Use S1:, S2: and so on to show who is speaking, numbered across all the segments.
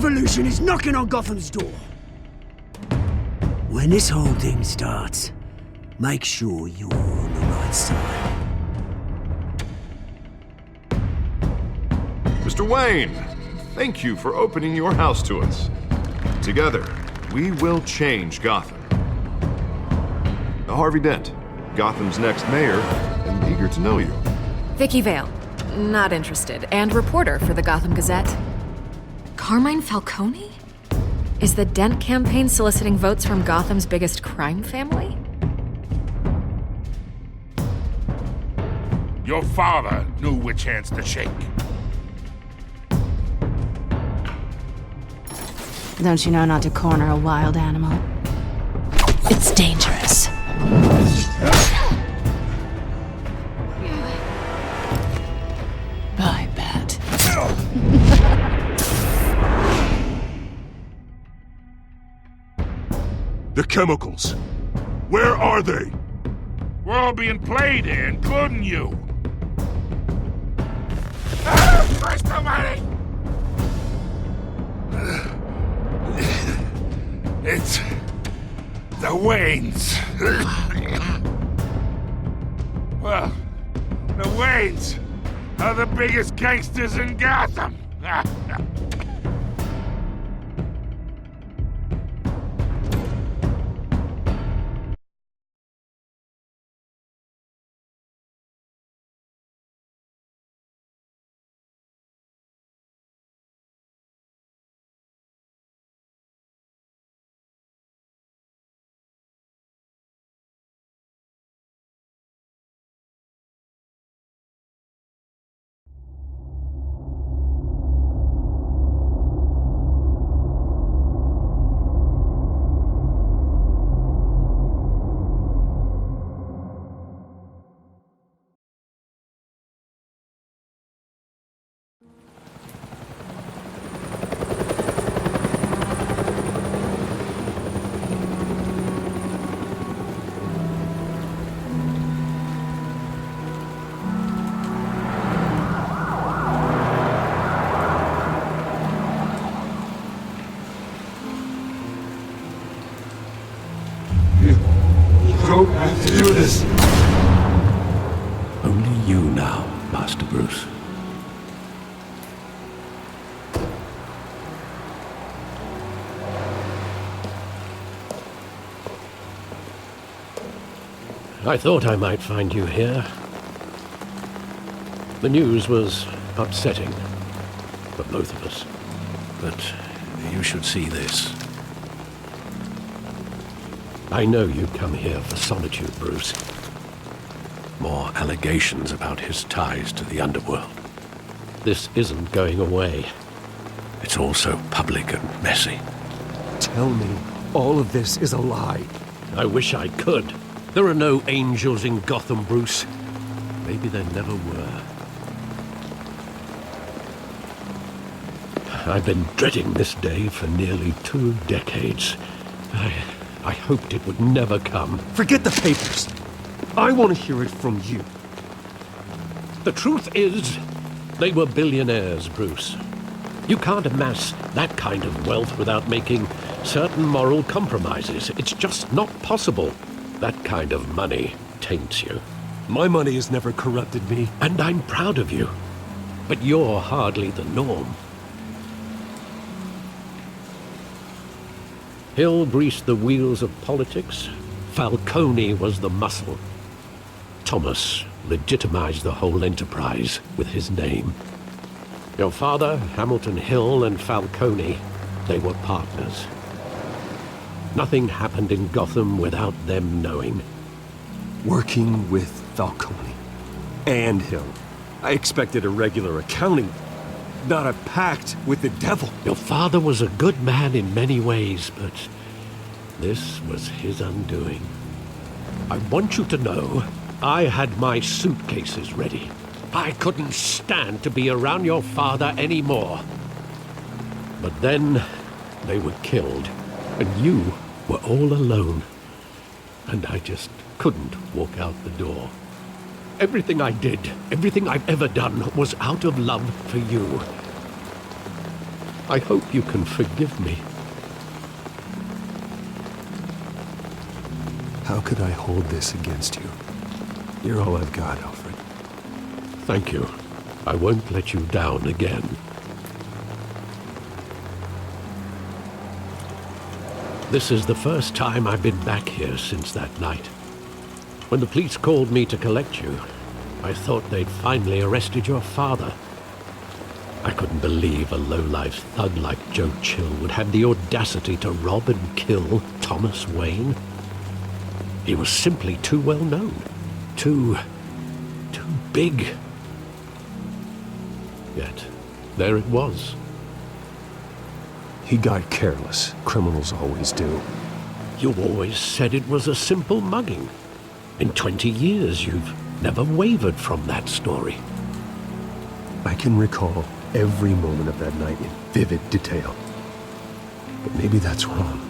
S1: revolution is knocking on Gotham's door. When this whole thing starts, make sure you're on the right side.
S2: Mr. Wayne, thank you for opening your house to us. Together, we will change Gotham. Harvey Dent, Gotham's next mayor, and eager to know you.
S3: Vicky Vale, not interested, and reporter for the Gotham Gazette. Carmine Falcone? Is the Dent campaign soliciting votes from Gotham's biggest crime family?
S4: Your father knew which hands to shake.
S5: Don't you know not to corner a wild animal? It's dangerous. I bet.
S6: The chemicals. Where are they?
S4: We're all being played here, including you. Christ almighty! It's the Waynes. Well, the Waynes are the biggest gangsters in Gotham.
S6: Don't have to do this.
S7: Only you now, Master Bruce. I thought I might find you here. The news was upsetting for both of us. But you should see this. I know you come here for solitude, Bruce. More allegations about his ties to the underworld. This isn't going away. It's also public and messy.
S8: Tell me, all of this is a lie.
S7: I wish I could. There are no angels in Gotham, Bruce. Maybe there never were. I've been dreading this day for nearly 2 decades. I hoped it would never come.
S8: Forget the papers. I want to hear it from you.
S7: The truth is, they were billionaires, Bruce. You can't amass that kind of wealth without making certain moral compromises. It's just not possible. That kind of money taints you.
S8: My money has never corrupted me.
S7: And I'm proud of you. But you're hardly the norm. Hill greased the wheels of politics. Falcone was the muscle. Thomas legitimized the whole enterprise with his name. Your father, Hamilton Hill, and Falcone, they were partners. Nothing happened in Gotham without them knowing.
S8: Working with Falcone and Hill. I expected a regular accounting, not a pact with the devil.
S7: Your father was a good man in many ways, but this was his undoing. I want you to know, I had my suitcases ready. I couldn't stand to be around your father anymore. But then, they were killed, and you were all alone. And I just couldn't walk out the door. Everything I did, everything I've ever done, was out of love for you. I hope you can forgive me.
S8: How could I hold this against you? You're all I've got, Alfred.
S7: Thank you. I won't let you down again. This is the first time I've been back here since that night. When the police called me to collect you, I thought they'd finally arrested your father. I couldn't believe a low-life thug like Joe Chill would have the audacity to rob and kill Thomas Wayne. He was simply too well known. Too big. Yet, there it was.
S8: He got careless. Criminals always do.
S7: You always said it was a simple mugging. In 20 years, you've never wavered from that story.
S8: I can recall every moment of that night in vivid detail. But maybe that's wrong.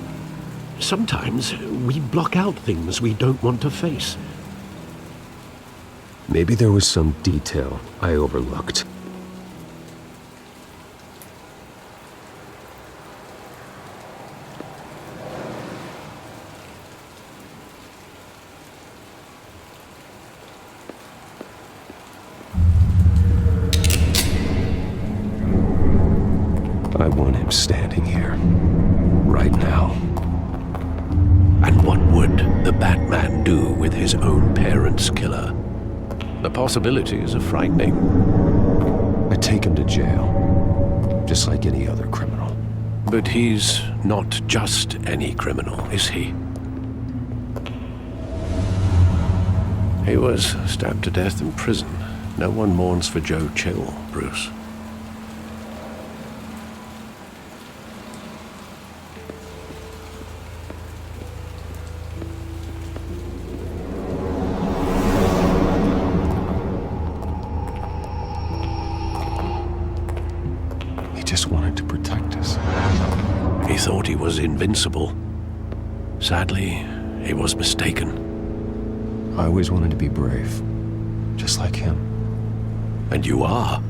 S7: Sometimes we block out things we don't want to face.
S8: Maybe there was some detail I overlooked. I want him standing here, right now.
S7: And what would the Batman do with his own parents' killer? The possibilities are frightening.
S8: I take him to jail, just like any other criminal.
S7: But he's not just any criminal, is he? He was stabbed to death in prison. No one mourns for Joe Chill, Bruce.
S8: Just wanted to protect us.
S7: He thought he was invincible. Sadly, he was mistaken.
S8: I always wanted to be brave, just like him.
S7: And you are.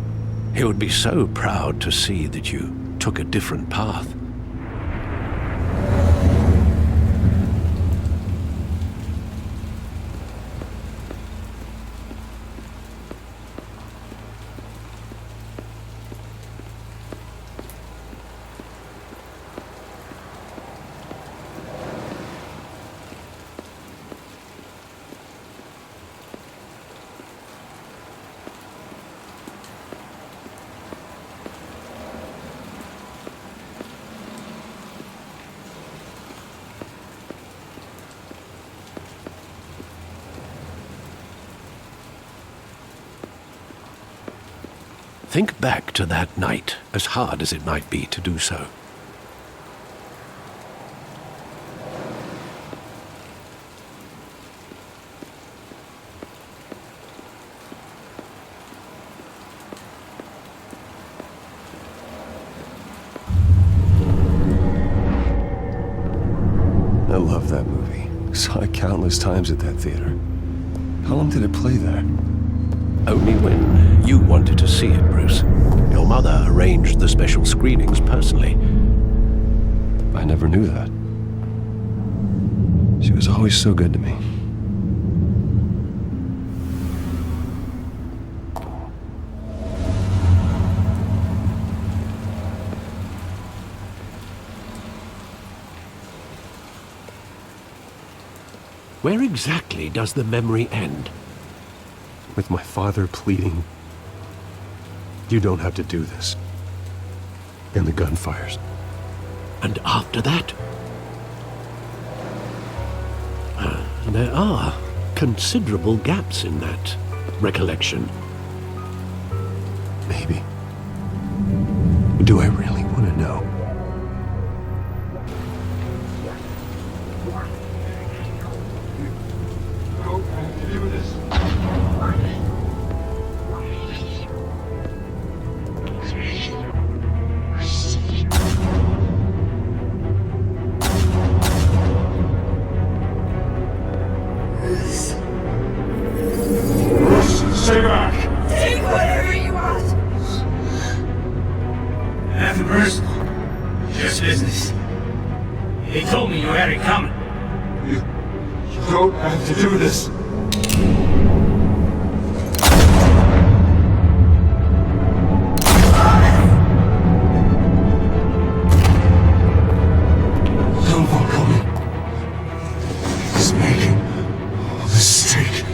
S7: He would be so proud to see that you took a different path. Think back to that night, as hard as it might be to do so.
S8: I love that movie. Saw it countless times at that theater. How long did it play there?
S7: Only when you wanted to see it, Bruce. Your mother arranged the special screenings personally.
S8: I never knew that. She was always so good to me.
S7: Where exactly does the memory end?
S8: With my father pleading, "You don't have to do this." And the gunfires.
S7: And after that? There are considerable gaps in that recollection.
S8: Maybe. Do I really want to know?
S6: Stay back!
S9: Take whatever you want!
S6: Nothing personal. don't have to do this. Don't follow me. He's making a mistake.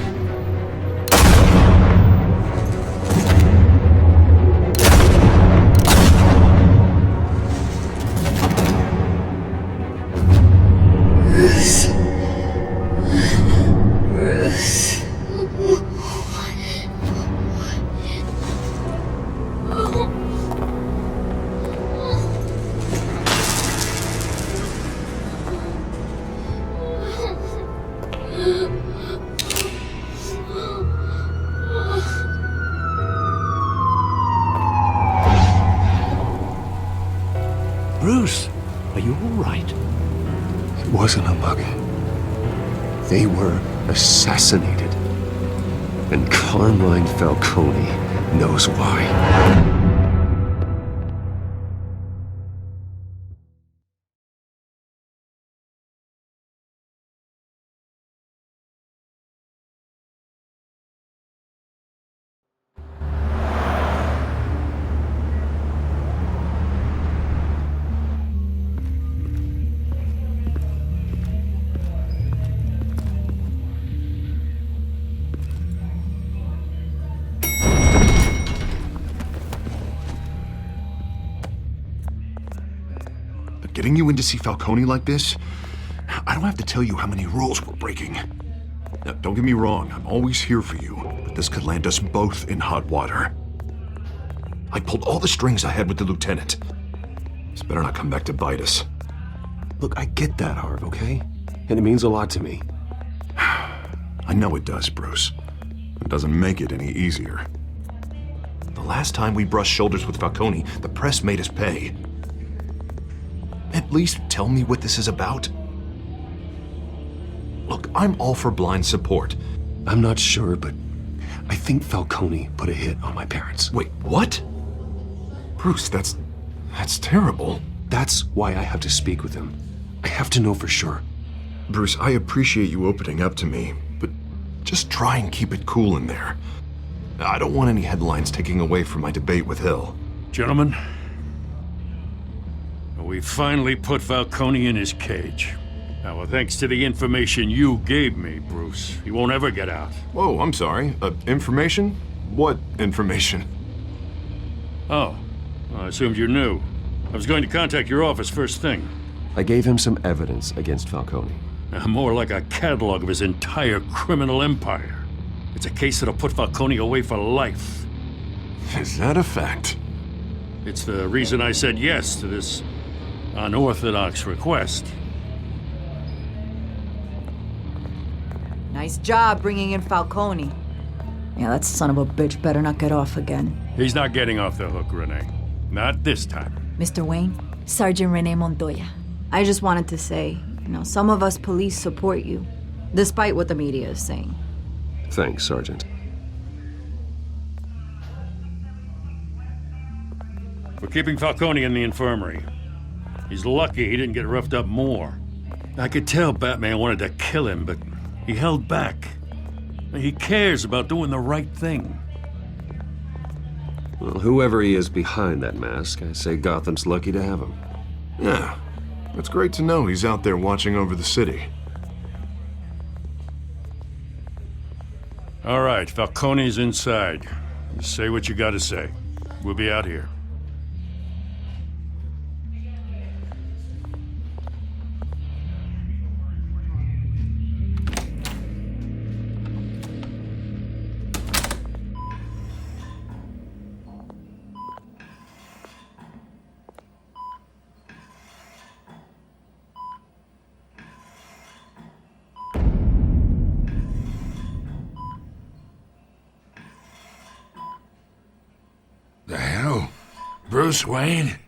S7: Bruce, are you all right?
S8: It wasn't a mug. They were assassinated. And Carmine Falcone knows why.
S2: Getting you in to see Falcone like this? I don't have to tell you how many rules we're breaking. Now, don't get me wrong, I'm always here for you, but this could land us both in hot water. I pulled all the strings I had with the lieutenant. This better not come back to bite us.
S8: Look, I get that, Harv, okay? And it means a lot to me.
S2: I know it does, Bruce. It doesn't make it any easier. The last time we brushed shoulders with Falcone, the press made us pay. At least tell me what this is about. Look, I'm all for blind support.
S8: I'm not sure, but I think Falcone put a hit on my parents.
S2: Wait, what? Bruce, that's terrible.
S8: That's why I have to speak with him. I have to know for sure.
S2: Bruce, I appreciate you opening up to me, but just try and keep it cool in there. I don't want any headlines taking away from my debate with Hill.
S4: Gentlemen, we finally put Falcone in his cage. Now, well, thanks to the information you gave me, Bruce, he won't ever get out.
S2: Whoa, I'm sorry. Information? What information?
S4: Oh, well, I assumed you knew. I was going to contact your office first thing.
S8: I gave him some evidence against Falcone.
S4: More like a catalog of his entire criminal empire. It's a case that'll put Falcone away for life.
S2: Is that a fact?
S4: It's the reason I said yes to this unorthodox request.
S9: Nice job bringing in Falcone. Yeah, that son of a bitch better not get off again.
S4: He's not getting off the hook, Renee. Not this time.
S9: Mr. Wayne, Sergeant Renee Montoya. I just wanted to say, some of us police support you, despite what the media is saying.
S8: Thanks, Sergeant.
S4: We're keeping Falcone in the infirmary. He's lucky he didn't get roughed up more. I could tell Batman wanted to kill him, but he held back. He cares about doing the right thing.
S8: Well, whoever he is behind that mask, I say Gotham's lucky to have him.
S2: Yeah, it's great to know he's out there watching over the city.
S4: All right, Falcone's inside. You say what you gotta say. We'll be out here.
S10: The hell? Bruce Wayne?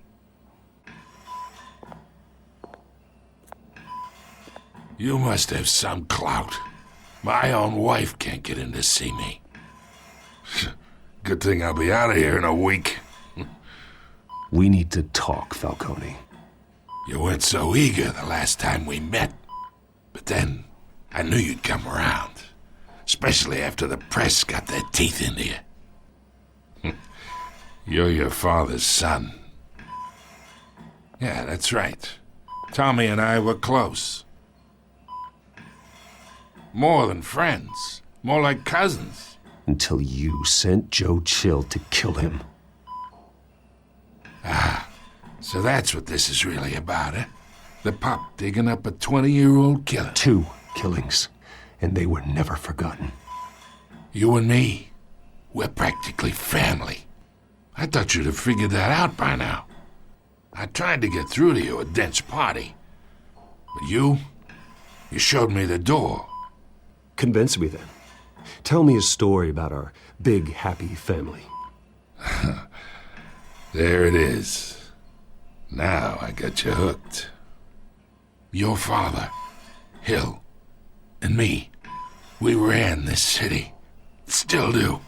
S10: You must have some clout. My own wife can't get in to see me. Good thing I'll be out of here in a week.
S8: We need to talk, Falcone.
S10: You weren't so eager the last time we met. But then, I knew you'd come around. Especially after the press got their teeth into you. You're your father's son. Yeah, that's right. Tommy and I were close. More than friends. More like cousins.
S8: Until you sent Joe Chill to kill him.
S10: Ah, so that's what this is really about, eh? The pup digging up a 20-year-old killer.
S8: 2 killings, and they were never forgotten.
S10: You and me, we're practically family. I thought you'd have figured that out by now. I tried to get through to you at Dent's party. But you showed me the door.
S8: Convince me then. Tell me a story about our big, happy family.
S10: There it is. Now I got you hooked. Your father, Hill, and me, we ran this city. Still do.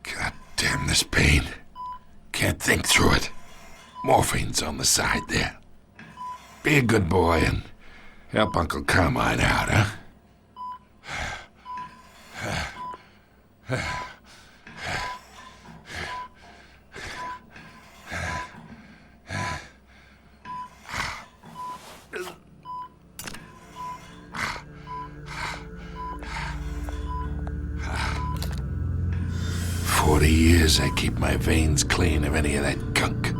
S10: God damn this pain. Can't think through it. Morphine's on the side there. Be a good boy and help Uncle Carmine out, huh? 40 years I keep my veins clean of any of that gunk.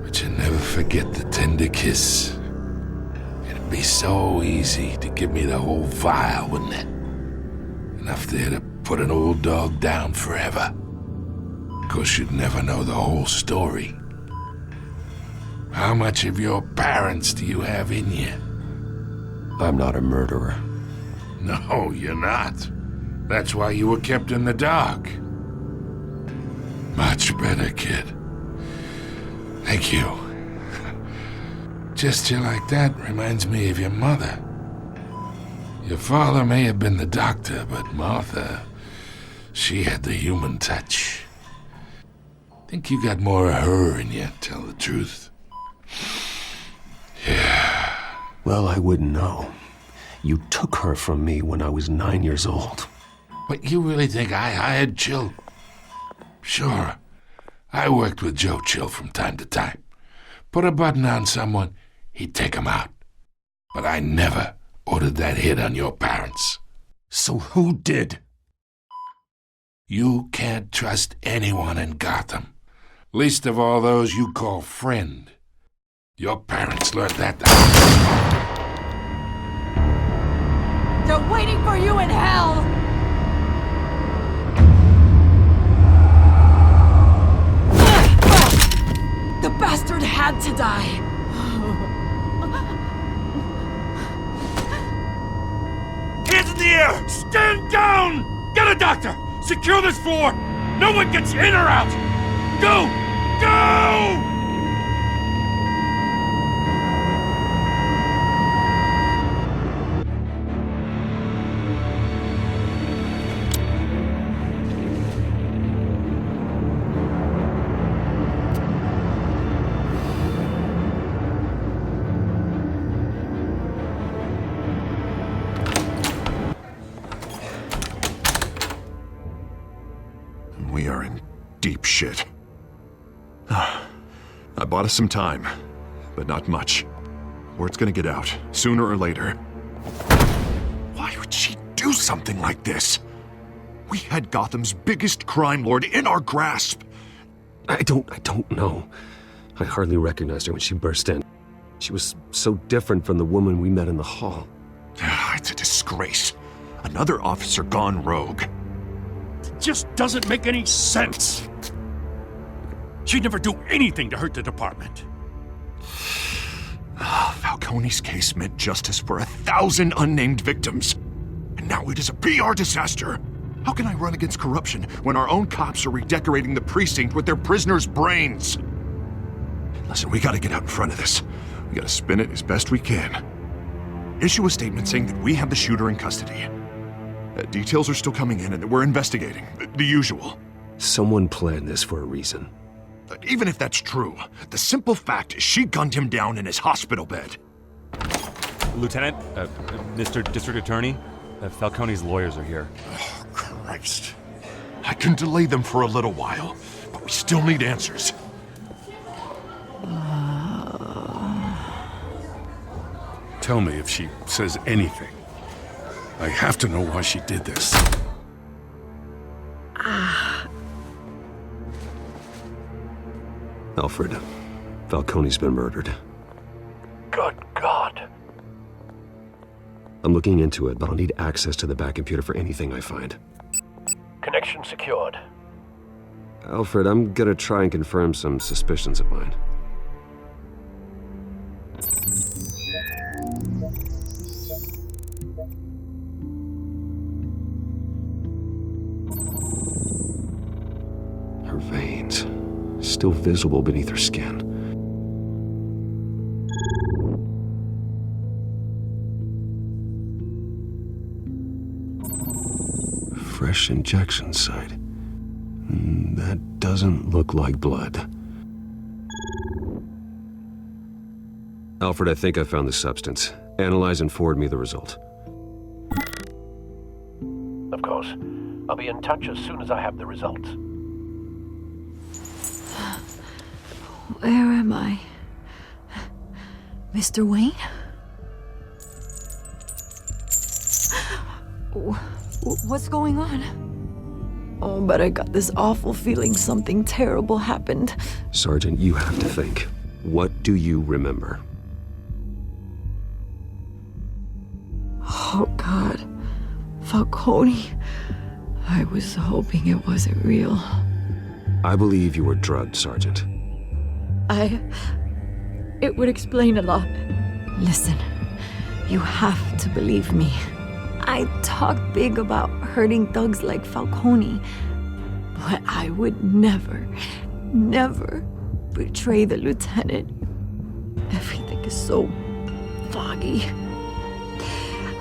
S10: But you never forget the tender kiss. It'd be so easy to give me the whole vial, wouldn't it? Enough there to put an old dog down forever. Of course, you'd never know the whole story. How much of your parents do you have in you?
S8: I'm not a murderer.
S10: No, you're not. That's why you were kept in the dark. Much better, kid. Thank you. Gesture like that reminds me of your mother. Your father may have been the doctor, but Martha, she had the human touch. Think you got more of her in you, tell the truth. Yeah.
S8: Well, I wouldn't know. You took her from me when I was 9 years old.
S10: But you really think I hired Chill? Sure. I worked with Joe Chill from time to time. Put a button on someone, he'd take him out. But I never ordered that hit on your parents.
S8: So who did?
S10: You can't trust anyone in Gotham. Least of all those you call friend. Your parents learned that.
S9: They're waiting for you in hell! The bastard had to die!
S4: Hands in the air! Stand down! Get a doctor! Secure this floor! No one gets in or out! Go! Go!
S2: We are in deep shit. I bought us some time, but not much. Word's gonna get out, sooner or later. Why would she do something like this? We had Gotham's biggest crime lord in our grasp.
S8: I don't know. I hardly recognized her when she burst in. She was so different from the woman we met in the hall.
S2: It's a disgrace. Another officer gone rogue.
S4: It just doesn't make any sense. She'd never do anything to hurt the department.
S2: Falcone's case meant justice for 1,000 unnamed victims. And now it is a PR disaster. How can I run against corruption when our own cops are redecorating the precinct with their prisoners' brains? Listen, we gotta get out in front of this. We gotta spin it as best we can. Issue a statement saying that we have the shooter in custody. Details are still coming in and that we're investigating. The usual.
S8: Someone planned this for a reason.
S2: Even if that's true, the simple fact is she gunned him down in his hospital bed.
S11: Lieutenant, Mr. District Attorney, Falcone's lawyers are here.
S2: Oh, Christ. I can delay them for a little while, but we still need answers.
S4: Tell me if she says anything. I have to know why she did this.
S8: Alfred, Falcone's been murdered.
S7: Good God.
S8: I'm looking into it, but I'll need access to the back computer for anything I find.
S7: Connection secured.
S8: Alfred, I'm gonna try and confirm some suspicions of mine. Her veins, still visible beneath her skin. Fresh injection site. That doesn't look like blood. Alfred, I think I found the substance. Analyze and forward me the result.
S7: Of course. I'll be in touch as soon as I have the results.
S9: Where am I? Mr. Wayne? What's going on? Oh, but I got this awful feeling something terrible happened.
S8: Sergeant, you have to think. What do you remember?
S9: Oh, God. Falcone. I was hoping it wasn't real.
S8: I believe you were drugged, Sergeant.
S9: It would explain a lot. Listen, you have to believe me. I talked big about hurting thugs like Falcone, but I would never betray the lieutenant. Everything is so foggy.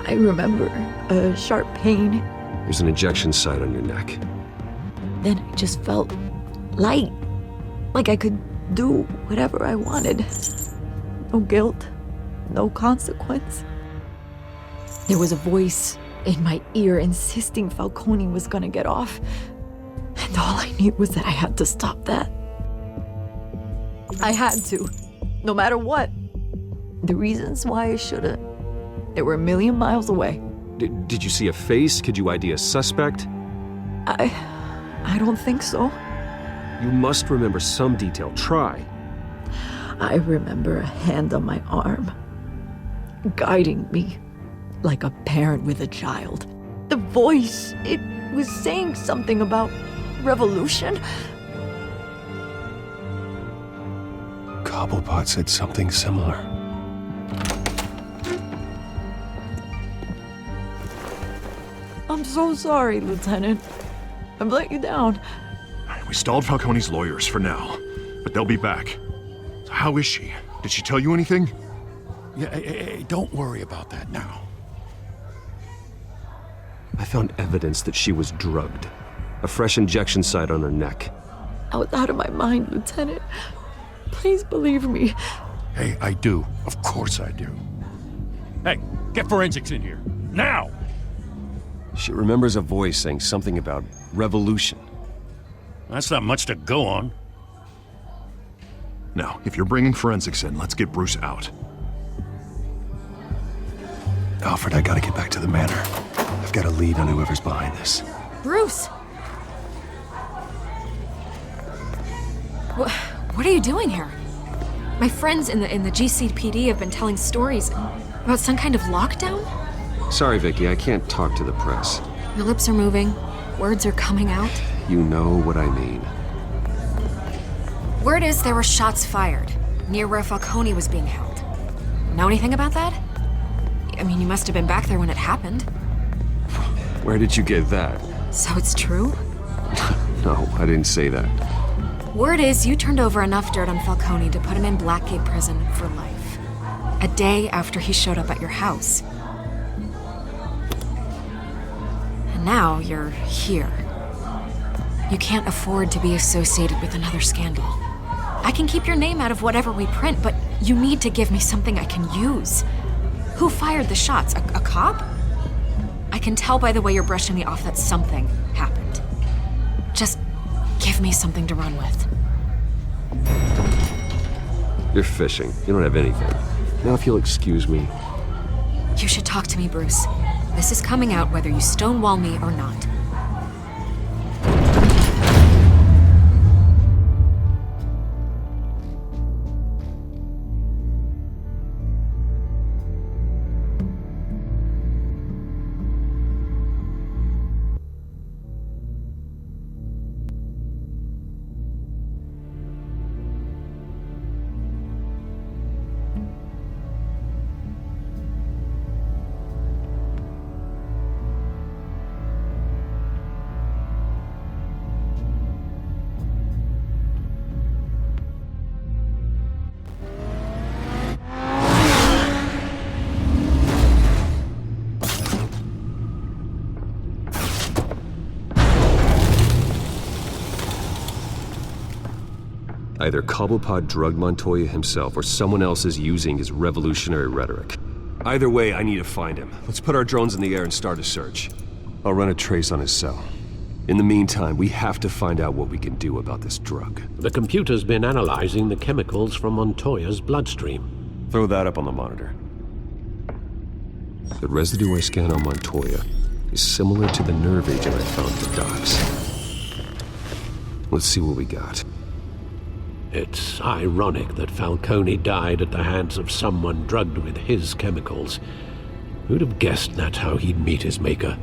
S9: I remember a sharp pain.
S8: There's an injection site on your neck.
S9: Then I just felt light, like I could do whatever I wanted. No guilt, no consequence. There was a voice in my ear insisting Falcone was gonna get off. And all I knew was that I had to stop that. I had to, no matter what. The reasons why I shouldn't, they were a million miles away.
S8: Did you see a face? Could you ID a suspect?
S9: I don't think so.
S8: You must remember some detail. Try.
S9: I remember a hand on my arm, guiding me like a parent with a child. The voice, it was saying something about revolution.
S8: Cobblepot said something similar.
S9: I'm so sorry, Lieutenant. I've let you down.
S2: We stalled Falcone's lawyers for now, but they'll be back. So how is she? Did she tell you anything?
S4: Yeah, hey, don't worry about that now.
S8: I found evidence that she was drugged. A fresh injection site on her neck.
S9: I was out of my mind, Lieutenant. Please believe me.
S4: Hey, I do. Of course I do. Hey, get forensics in here. Now!
S8: She remembers a voice saying something about revolution.
S4: That's not much to go on.
S2: Now, if you're bringing forensics in, let's get Bruce out.
S8: Alfred, I gotta get back to the manor. I've got a lead on whoever's behind this.
S3: Bruce! What are you doing here? My friends in the GCPD have been telling stories about some kind of lockdown?
S8: Sorry, Vicky, I can't talk to the press.
S3: Your lips are moving. Words are coming out.
S8: You know what I mean.
S3: Word is there were shots fired near where Falcone was being held. Know anything about that? I mean, you must have been back there when it happened.
S8: Where did you get that?
S3: So it's true?
S8: No, I didn't say that.
S3: Word is you turned over enough dirt on Falcone to put him in Blackgate Prison for life. A day after he showed up at your house. And now you're here. You can't afford to be associated with another scandal. I can keep your name out of whatever we print, but you need to give me something I can use. Who fired the shots? A cop? I can tell by the way you're brushing me off that something happened. Just give me something to run with.
S8: You're fishing. You don't have anything. Now if you'll excuse me.
S3: You should talk to me, Bruce. This is coming out whether you stonewall me or not.
S8: Either Cobblepot drugged Montoya himself or someone else is using his revolutionary rhetoric. Either way, I need to find him. Let's put our drones in the air and start a search. I'll run a trace on his cell. In the meantime, we have to find out what we can do about this drug.
S7: The computer's been analyzing the chemicals from Montoya's bloodstream.
S8: Throw that up on the monitor. The residue I scan on Montoya is similar to the nerve agent I found at the docks. Let's see what we got.
S7: It's ironic that Falcone died at the hands of someone drugged with his chemicals. Who'd have guessed that's how he'd meet his maker?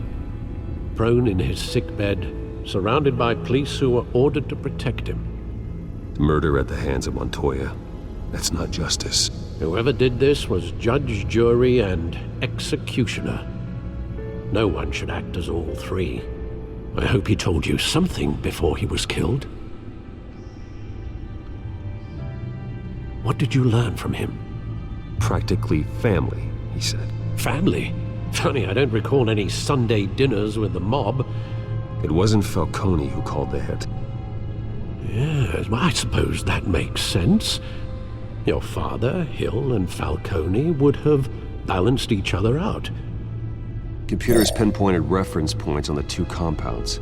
S7: Prone in his sickbed, surrounded by police who were ordered to protect him.
S8: Murder at the hands of Montoya. That's not justice.
S7: Whoever did this was judge, jury, and executioner. No one should act as all three. I hope he told you something before he was killed. What did you learn from him?
S8: Practically family, he said.
S7: Family? Funny, I don't recall any Sunday dinners with the mob.
S8: It wasn't Falcone who called the hit.
S7: Yes, well, I suppose that makes sense. Your father, Hill, and Falcone would have balanced each other out.
S8: Computers pinpointed reference points on the two compounds.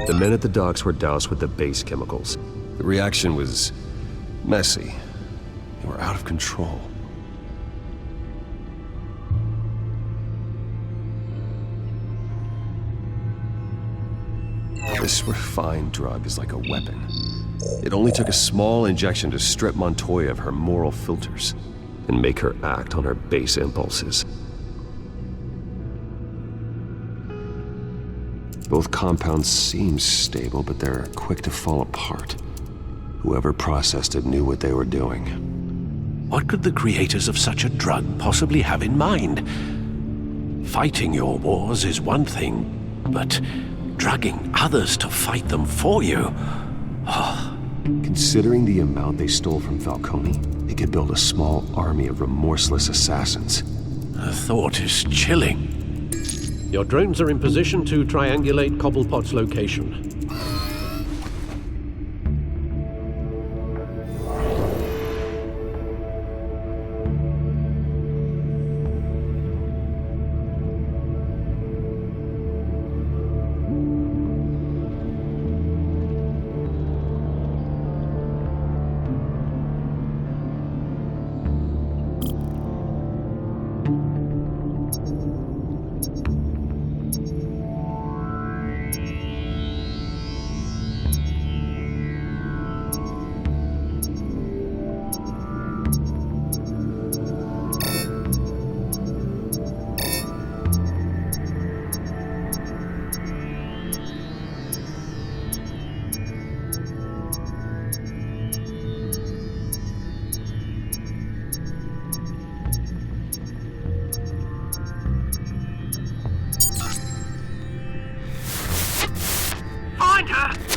S8: The men at the docks were doused with the base chemicals. The reaction was messy. They were out of control. This refined drug is like a weapon. It only took a small injection to strip Montoya of her moral filters and make her act on her base impulses. Both compounds seem stable, but they're quick to fall apart. Whoever processed it knew what they were doing.
S7: What could the creators of such a drug possibly have in mind? Fighting your wars is one thing, but drugging others to fight them for you? Oh.
S8: Considering the amount they stole from Falcone, they could build a small army of remorseless assassins.
S7: The thought is chilling. Your drones are in position to triangulate Cobblepot's location.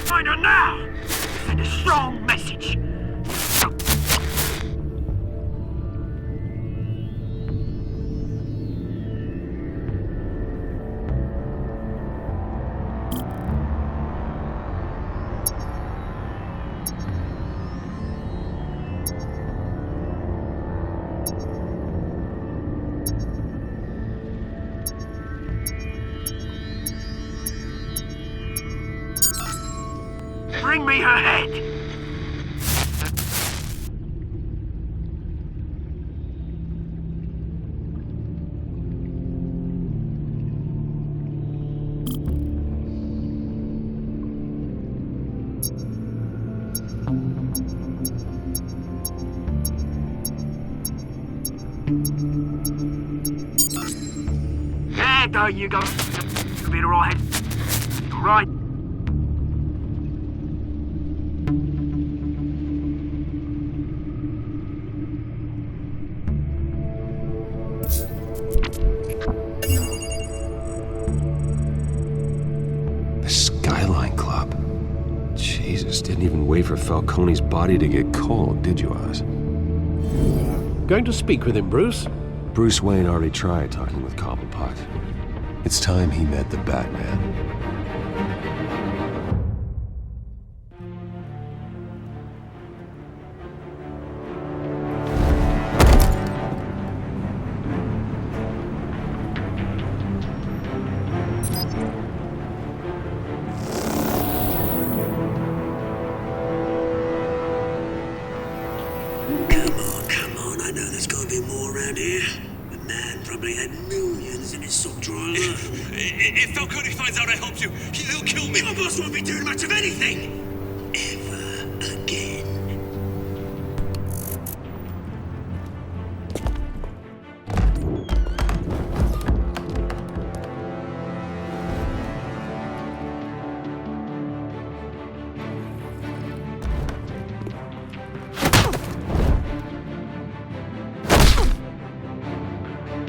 S1: Find her now! Send a strong message! Bring me her head! There you go. You'll be alright. Right.
S8: The Skyline Club. Jesus, didn't even wait for Falcone's body to get cold, did you, Oz?
S7: Going to speak with him, Bruce?
S8: Bruce Wayne already tried talking with Cobblepot. It's time he met the Batman.
S1: Come on, I know there's gotta be more around here. The man probably had millions in his sock drawer.
S6: If Falcone finds out I helped you, he'll kill me.
S1: Your boss won't be doing much of anything! Ever again.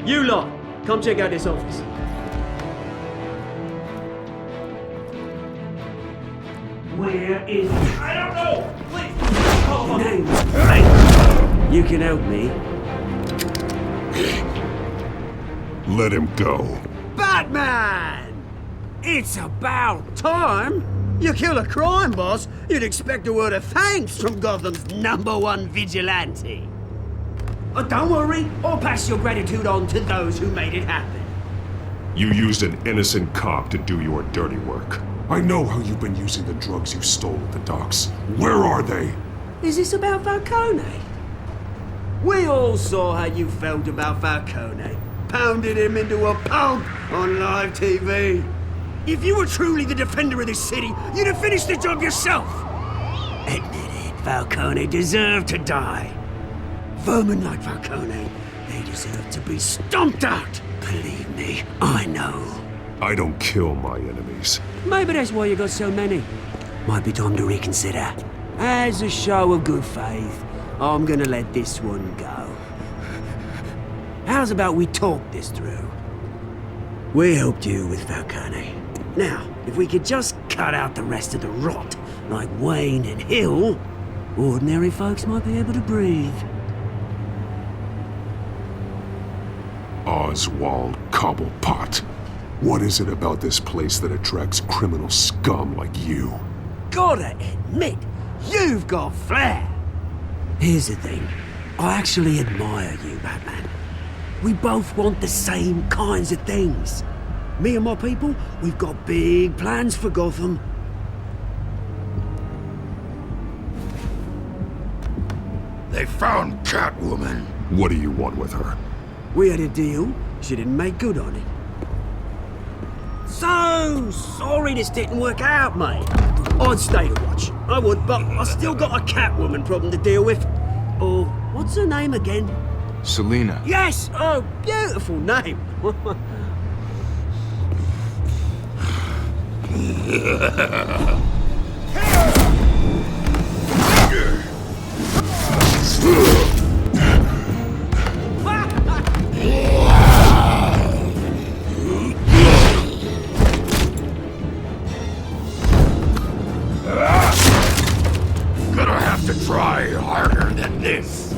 S12: You lot, come check out this office.
S1: Where is...
S12: I don't know! Please!
S1: Name's right. You can help me.
S2: Let him go.
S1: Batman! It's about time! You kill a crime boss, you'd expect a word of thanks from Gotham's #1 vigilante. Oh, don't worry, I'll pass your gratitude on to those who made it happen.
S2: You used an innocent cop to do your dirty work. I know how you've been using the drugs you stole at the docks. Where are they?
S1: Is this about Falcone? We all saw how you felt about Falcone. Pounded him into a pulp on live TV. If you were truly the defender of this city, you'd have finished the job yourself. Admit it, Falcone deserved to die. Vermin like Falcone, they deserve to be stomped out. Believe me, I know.
S2: I don't kill my enemies.
S1: Maybe that's why you got so many. Might be time to reconsider. As a show of good faith, I'm gonna let this one go. How's about we talk this through? We helped you with Falcone. Now, if we could just cut out the rest of the rot, like Wayne and Hill, ordinary folks might be able to breathe.
S2: Oswald Cobblepot. What is it about this place that attracts criminal scum like you?
S1: Gotta admit, you've got flair. Here's the thing. I actually admire you, Batman. We both want the same kinds of things. Me and my people, we've got big plans for Gotham.
S2: They found Catwoman. What do you want with her?
S1: We had a deal. She didn't make good on it. So sorry this didn't work out, mate. I'd stay to watch. I would, but I still got a Catwoman problem to deal with. Oh, what's her name again?
S6: Selena.
S1: Yes! Oh, beautiful name.
S2: Gonna have to try harder than this.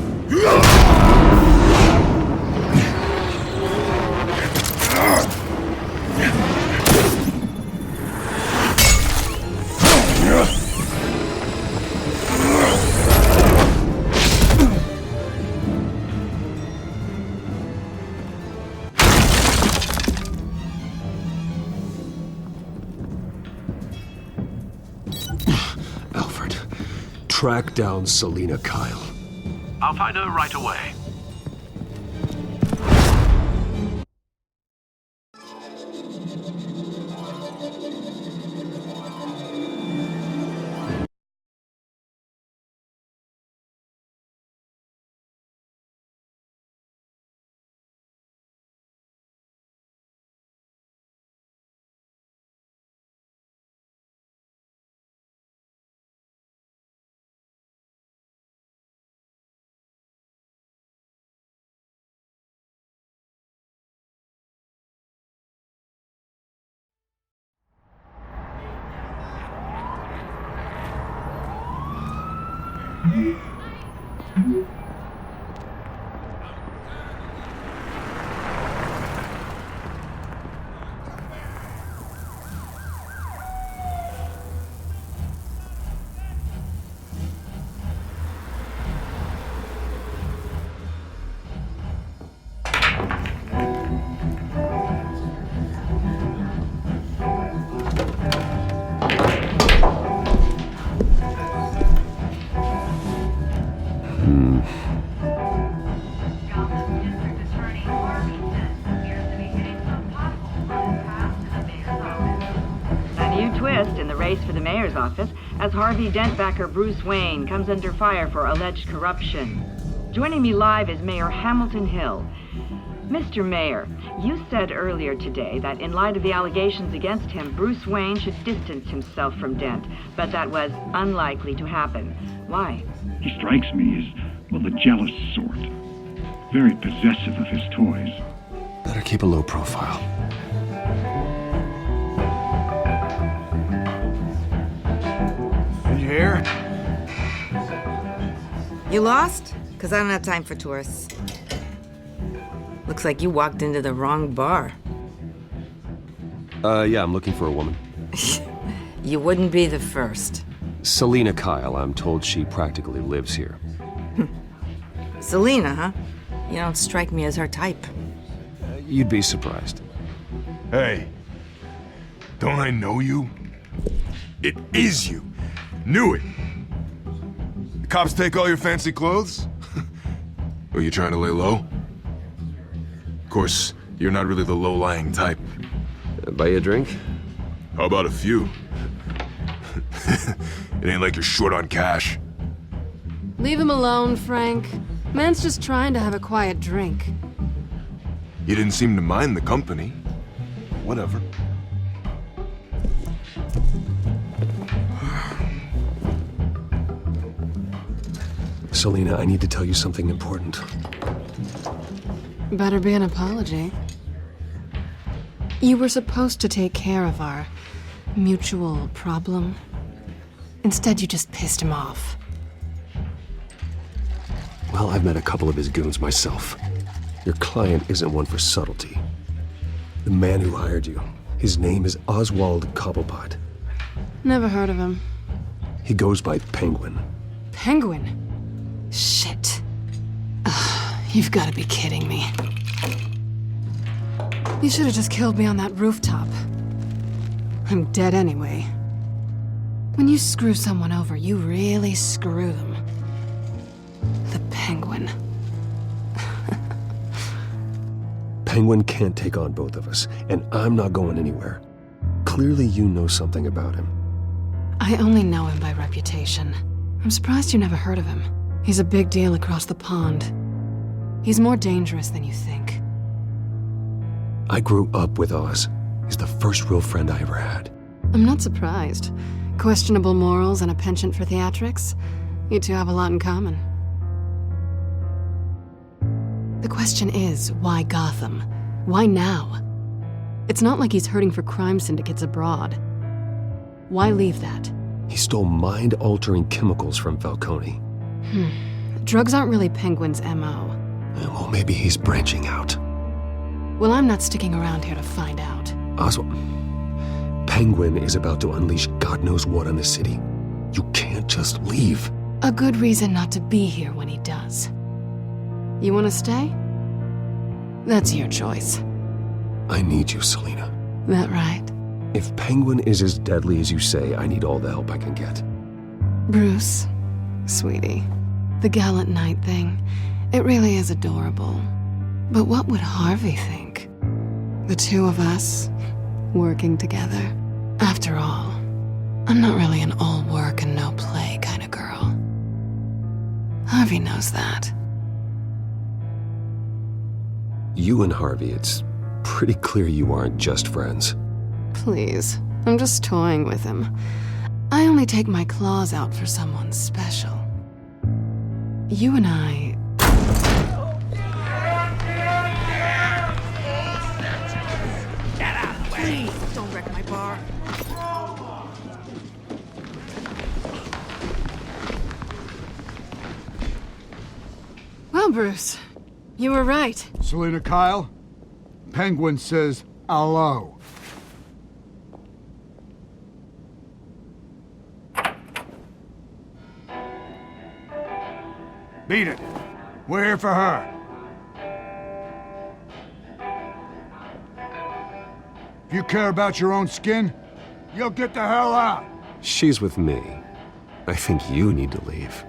S8: track down Selina Kyle.
S7: I'll find her right away.
S13: In the race for the mayor's office as Harvey Dent backer Bruce Wayne comes under fire for alleged corruption. Joining me live is Mayor Hamilton Hill. Mr. Mayor, you said earlier today that in light of the allegations against him, Bruce Wayne should distance himself from Dent, but that was unlikely to happen. Why?
S14: He strikes me as, well, the jealous sort. Very possessive of his toys.
S8: Better keep a low profile.
S2: Here?
S15: You lost? Because I don't have time for tourists. Looks like you walked into the wrong bar.
S8: Yeah, I'm looking for a woman.
S15: You wouldn't be the first.
S8: Selina Kyle, I'm told she practically lives here.
S15: Selina, huh? You don't strike me as her type.
S8: You'd be surprised.
S16: Hey, don't I know you? It is you. Knew it. The cops take all your fancy clothes? Were you trying to lay low? Of course, you're not really the low-lying type.
S8: Buy you a drink?
S16: How about a few? It ain't like you're short on cash.
S5: Leave him alone, Frank. Man's just trying to have a quiet drink.
S16: You didn't seem to mind the company. Whatever.
S8: Selina, I need to tell you something important.
S5: Better be an apology. You were supposed to take care of our mutual problem. Instead, you just pissed him off.
S8: Well, I've met a couple of his goons myself. Your client isn't one for subtlety. The man who hired you, his name is Oswald Cobblepot.
S5: Never heard of him.
S8: He goes by Penguin.
S5: Penguin? Shit. Ugh, you've got to be kidding me. You should have just killed me on that rooftop. I'm dead anyway. When you screw someone over, you really screw them. The Penguin.
S8: Penguin can't take on both of us, and I'm not going anywhere. Clearly you know something about him.
S5: I only know him by reputation. I'm surprised you never heard of him. He's a big deal across the pond. He's more dangerous than you think.
S8: I grew up with Oz. He's the first real friend I ever had.
S5: I'm not surprised. Questionable morals and a penchant for theatrics. You two have a lot in common. The question is, why Gotham? Why now? It's not like he's hurting for crime syndicates abroad. Why leave that?
S8: He stole mind-altering chemicals from Falcone.
S5: Drugs aren't really Penguin's M.O.
S8: Well, maybe he's branching out.
S5: Well, I'm not sticking around here to find out.
S8: Oswald, Penguin is about to unleash God knows what on the city. You can't just leave.
S5: A good reason not to be here when he does. You want to stay? That's your choice.
S8: I need you, Selina.
S5: That right?
S8: If Penguin is as deadly as you say, I need all the help I can get.
S5: Bruce, Sweetie, the gallant knight thing, it really is adorable. But what would Harvey think? The two of us, working together. After all, I'm not really an all work and no play kind of girl. Harvey knows that.
S8: You and Harvey, it's pretty clear you aren't just friends.
S5: Please, I'm just toying with him. I only take my claws out for someone special. You and I...
S15: Get out of the way! Please, don't wreck my bar.
S5: Well, Bruce, you were right.
S17: Selina Kyle? Penguin says hello. Beat it. We're here for her. If you care about your own skin, you'll get the hell out.
S8: She's with me. I think you need to leave.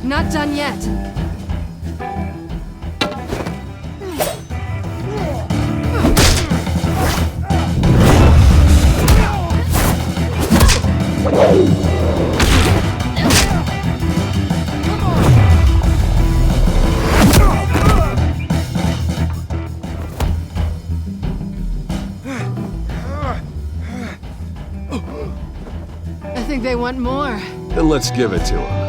S5: Not done yet. I think they want more.
S8: Then let's give it to them.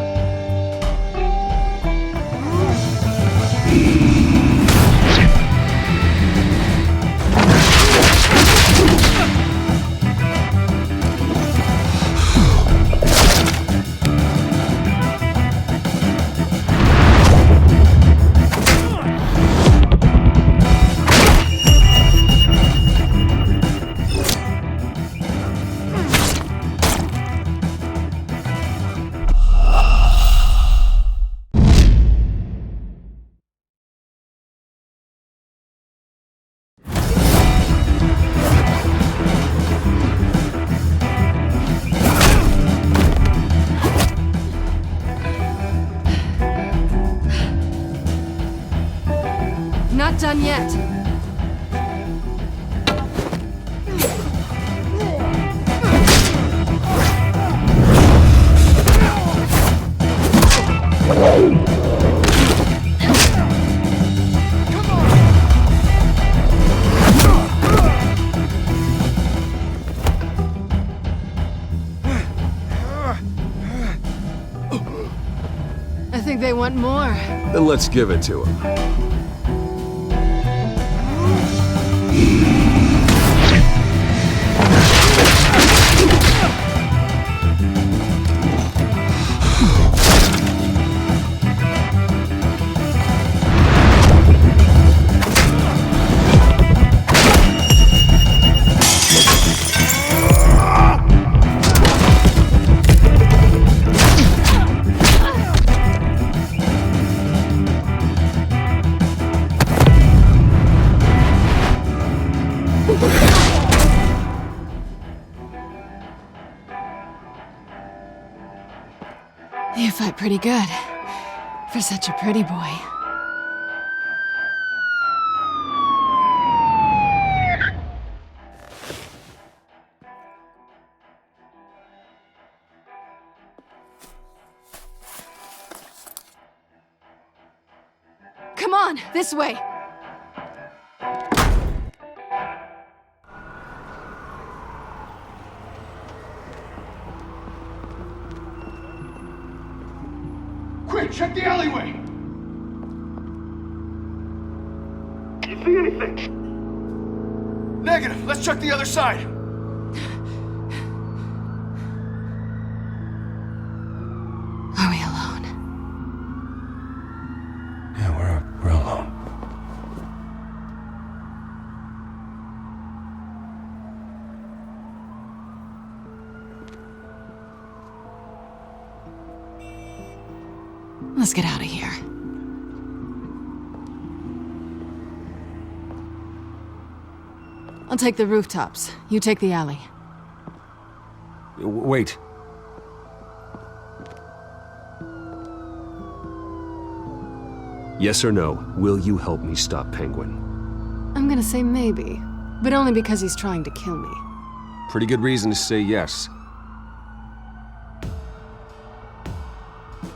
S5: Not done yet. I think they want more.
S8: Then let's give it to them.
S5: You fight pretty good. For such a pretty boy. on, this way.
S17: Quick, check the alleyway!
S1: You see anything?
S17: Negative. Let's check the other side.
S5: Are we alone?
S10: Yeah, we're alone.
S5: Let's get out of here. I'll take the rooftops. You take the alley.
S8: Wait. Yes or no, will you help me stop Penguin?
S5: I'm gonna say maybe, but only because he's trying to kill me.
S8: Pretty good reason to say yes.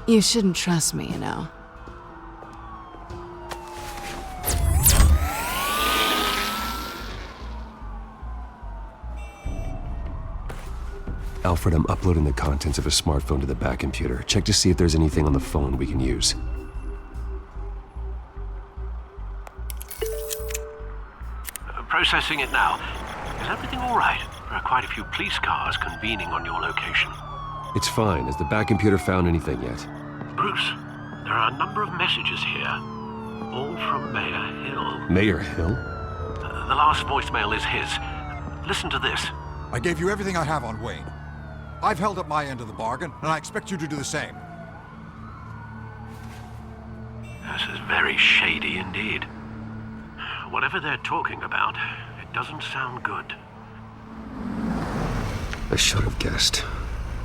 S5: You shouldn't trust me, you know.
S8: Alfred, I'm uploading the contents of a smartphone to the back computer. Check to see if there's anything on the phone we can use.
S7: Processing it now. Is everything all right? There are quite a few police cars convening on your location.
S8: It's fine. Has the back computer found anything yet?
S7: Bruce, there are a number of messages here. All from Mayor Hill.
S8: Mayor Hill?
S7: The last voicemail is his. Listen to this.
S18: I gave you everything I have on Wayne. I've held up my end of the bargain, and I expect you to do the same.
S7: This is very shady indeed. Whatever they're talking about, it doesn't sound good.
S8: I should have guessed.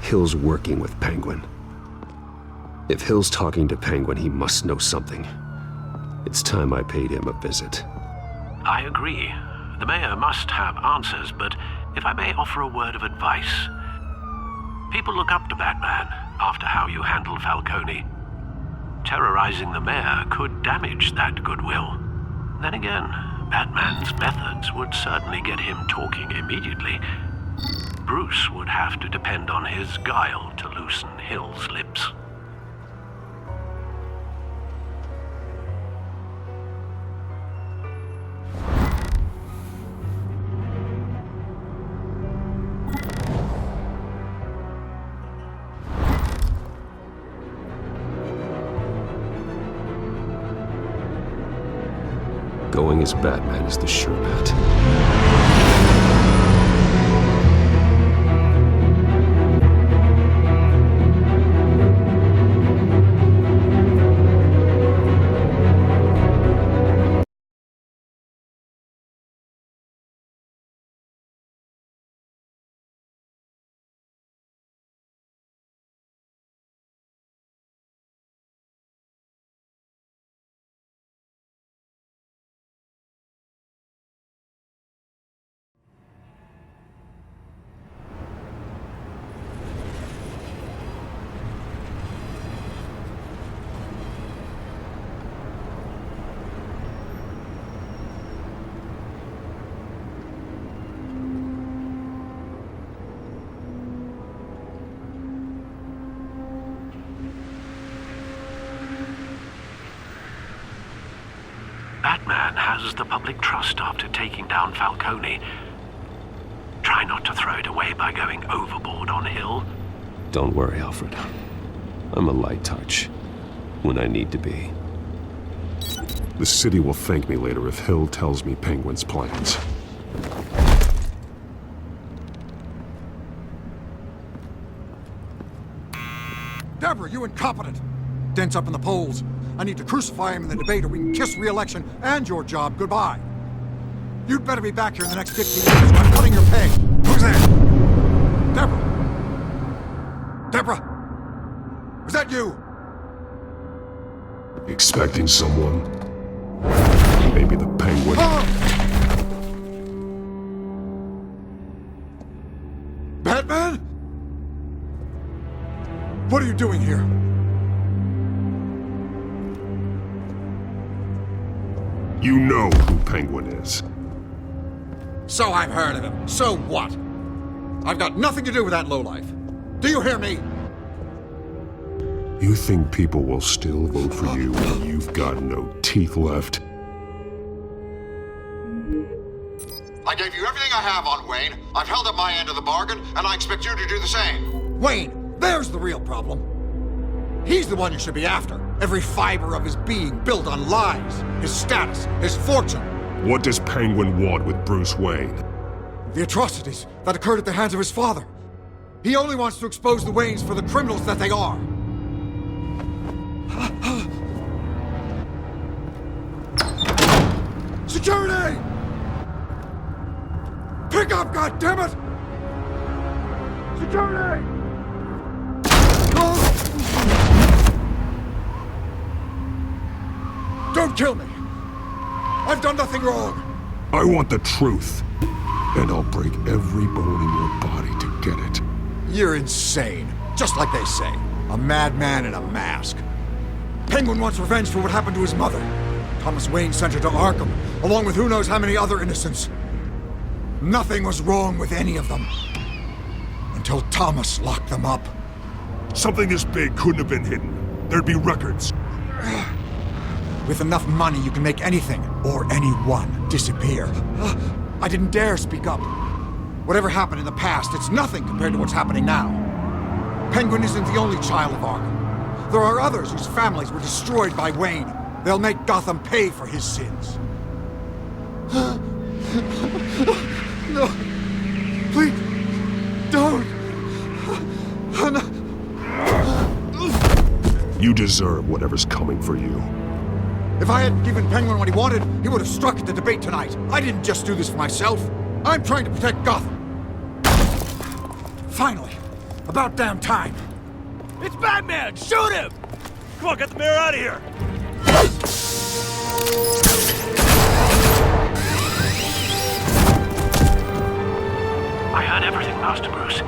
S8: Hill's working with Penguin. If Hill's talking to Penguin, he must know something. It's time I paid him a visit.
S7: I agree. The mayor must have answers, but if I may offer a word of advice. People look up to Batman after how you handled Falcone. Terrorizing the mayor could damage that goodwill. Then again, Batman's methods would certainly get him talking immediately. Bruce would have to depend on his guile to loosen Hill's lips.
S8: Going as Batman is the sure bet.
S7: Batman has the public trust after taking down Falcone. Try not to throw it away by going overboard on Hill.
S8: Don't worry, Alfred. I'm a light touch when I need to be. The city will thank me later if Hill tells me Penguin's plans.
S18: Deborah, you incompetent! Dents up in the polls. I need to crucify him in the debate or we can kiss re-election and your job goodbye. You'd better be back here in the next 15 minutes or I'm cutting your pay. Who's there? Deborah? Deborah? Was that you?
S2: Expecting someone? Maybe the Penguin.
S18: Batman? What are you doing here?
S16: You know who Penguin is.
S18: So I've heard of him. So what? I've got nothing to do with that lowlife. Do you hear me?
S16: You think people will still vote for you when you've got no teeth left?
S18: I gave you everything I have on Wayne. I've held up my end of the bargain, and I expect you to do the same. Wayne, there's the real problem. He's the one you should be after. Every fiber of his being built on lies, his status, his fortune.
S16: What does Penguin want with Bruce Wayne?
S18: The atrocities that occurred at the hands of his father. He only wants to expose the Waynes for the criminals that they are. Security! Pick up, goddammit! Security! Don't kill me! I've done nothing wrong!
S16: I want the truth, and I'll break every bone in your body to get it.
S18: You're insane. Just like they say. A madman in a mask. Penguin wants revenge for what happened to his mother. Thomas Wayne sent her to Arkham, along with who knows how many other innocents. Nothing was wrong with any of them. Until Thomas locked them up.
S16: Something this big couldn't have been hidden. There'd be records.
S18: With enough money, you can make anything, or anyone, disappear. I didn't dare speak up. Whatever happened in the past, it's nothing compared to what's happening now. Penguin isn't the only child of Arkham. There are others whose families were destroyed by Wayne. They'll make Gotham pay for his sins. No. Please. Don't.
S16: You deserve whatever's coming for you.
S18: If I hadn't given Penguin what he wanted, he would have struck at the debate tonight. I didn't just do this for myself. I'm trying to protect Gotham. Finally. About damn time.
S12: It's Batman! Shoot him! Come on, get the mayor out of here!
S7: I heard everything, Master Bruce.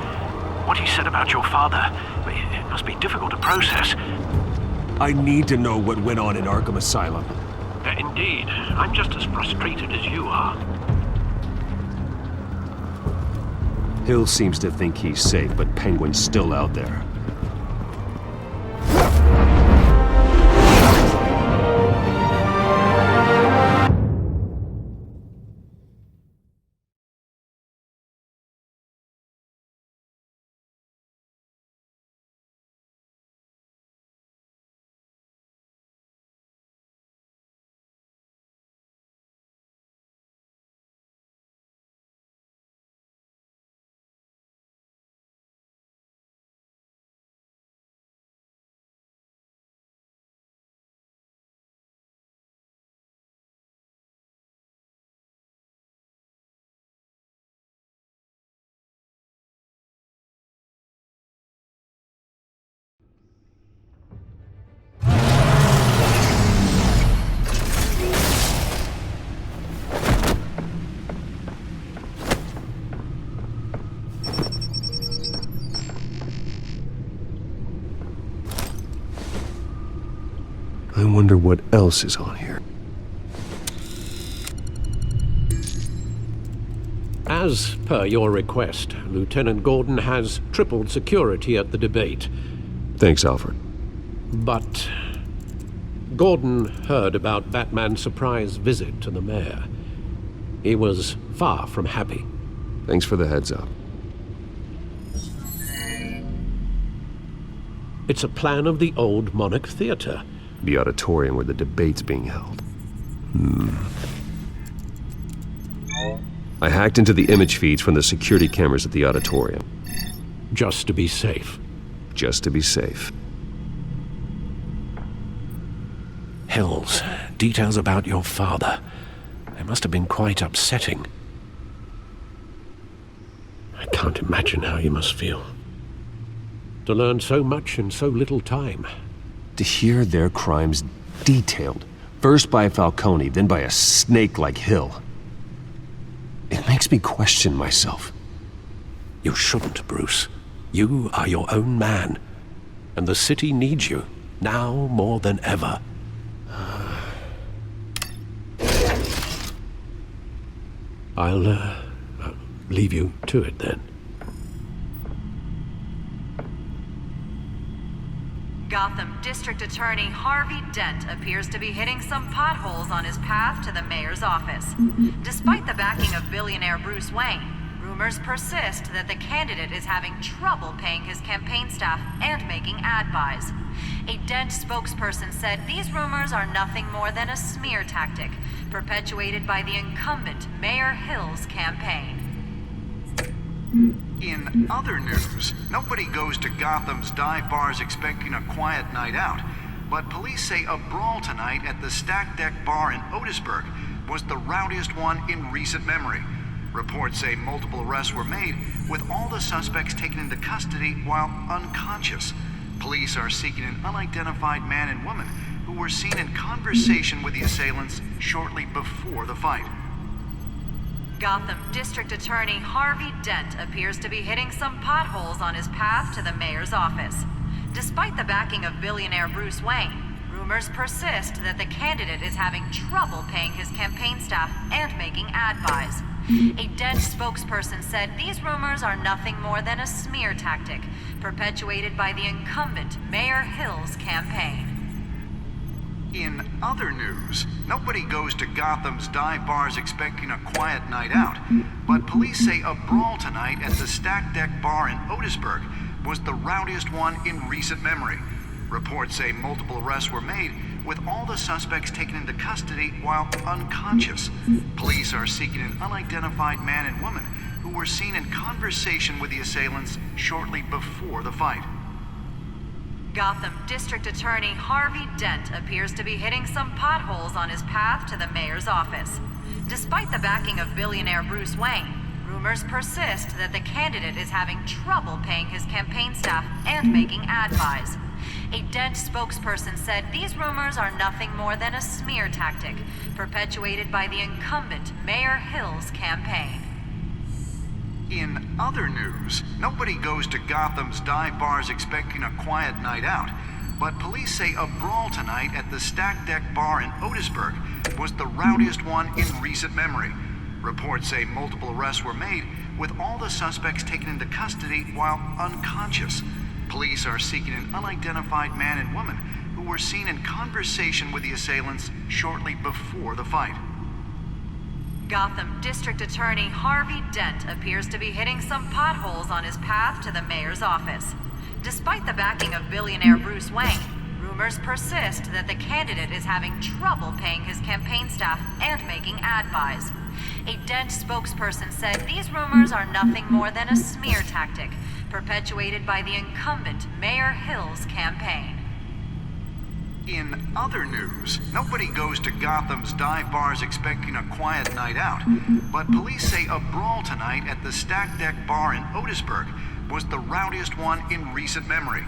S7: What he said about your father, it must be difficult to process.
S8: I need to know what went on in Arkham Asylum.
S7: Indeed. I'm just as frustrated as you are.
S8: Hill seems to think he's safe, but Penguin's still out there. I wonder what else is on here.
S7: As per your request, Lieutenant Gordon has tripled security at the debate.
S8: Thanks, Alfred.
S7: But Gordon heard about Batman's surprise visit to the mayor. He was far from happy.
S8: Thanks for the heads up.
S7: It's a plan of the old Monarch Theater.
S8: The auditorium where the debate's being held. I hacked into the image feeds from the security cameras at the auditorium.
S7: Just to be safe.
S8: Just to be safe.
S7: Hills, details about your father. They must have been quite upsetting. I can't imagine how you must feel. To learn so much in so little time.
S8: To hear their crimes detailed, first by Falcone, then by a snake like Hill. It makes me question myself.
S7: You shouldn't, Bruce. You are your own man. And the city needs you, now more than ever. I'll leave you to it then.
S19: Gotham District Attorney Harvey Dent appears to be hitting some potholes on his path to the mayor's office. Despite the backing of billionaire Bruce Wayne, rumors persist that the candidate is having trouble paying his campaign staff and making ad buys. A Dent spokesperson said these rumors are nothing more than a smear tactic perpetuated by the incumbent Mayor Hill's campaign.
S20: In other news, nobody goes to Gotham's dive bars expecting a quiet night out, but police say a brawl tonight at the Stack Deck Bar in Otisburg was the rowdiest one in recent memory. Reports say multiple arrests were made, with all the suspects taken into custody while unconscious. Police are seeking an unidentified man and woman who were seen in conversation with the assailants shortly before the fight.
S19: Gotham District Attorney Harvey Dent appears to be hitting some potholes on his path to the mayor's office. Despite the backing of billionaire Bruce Wayne, rumors persist that the candidate is having trouble paying his campaign staff and making ad buys. A Dent spokesperson said these rumors are nothing more than a smear tactic perpetuated by the incumbent Mayor Hill's campaign.
S20: In other news, nobody goes to Gotham's dive bars expecting a quiet night out, but police say a brawl tonight at the Stack Deck Bar in Otisburg was the rowdiest one in recent memory. Reports say multiple arrests were made, with all the suspects taken into custody while unconscious. Police are seeking an unidentified man and woman who were seen in conversation with the assailants shortly before the fight.
S19: Gotham District Attorney Harvey Dent appears to be hitting some potholes on his path to the mayor's office. Despite the backing of billionaire Bruce Wayne, rumors persist that the candidate is having trouble paying his campaign staff and making ad buys. A Dent spokesperson said these rumors are nothing more than a smear tactic perpetuated by the incumbent Mayor Hill's campaign.
S20: In other news, nobody goes to Gotham's dive bars expecting a quiet night out, but police say a brawl tonight at the Stack Deck Bar in Otisburg was the rowdiest one in recent memory. Reports say multiple arrests were made, with all the suspects taken into custody while unconscious. Police are seeking an unidentified man and woman who were seen in conversation with the assailants shortly before the fight.
S19: Gotham District Attorney Harvey Dent appears to be hitting some potholes on his path to the mayor's office. Despite the backing of billionaire Bruce Wayne, rumors persist that the candidate is having trouble paying his campaign staff and making ad buys. A Dent spokesperson said these rumors are nothing more than a smear tactic perpetuated by the incumbent Mayor Hill's campaign.
S20: In other news, nobody goes to Gotham's dive bars expecting a quiet night out, but police say a brawl tonight at the Stack Deck Bar in Otisburg was the rowdiest one in recent memory.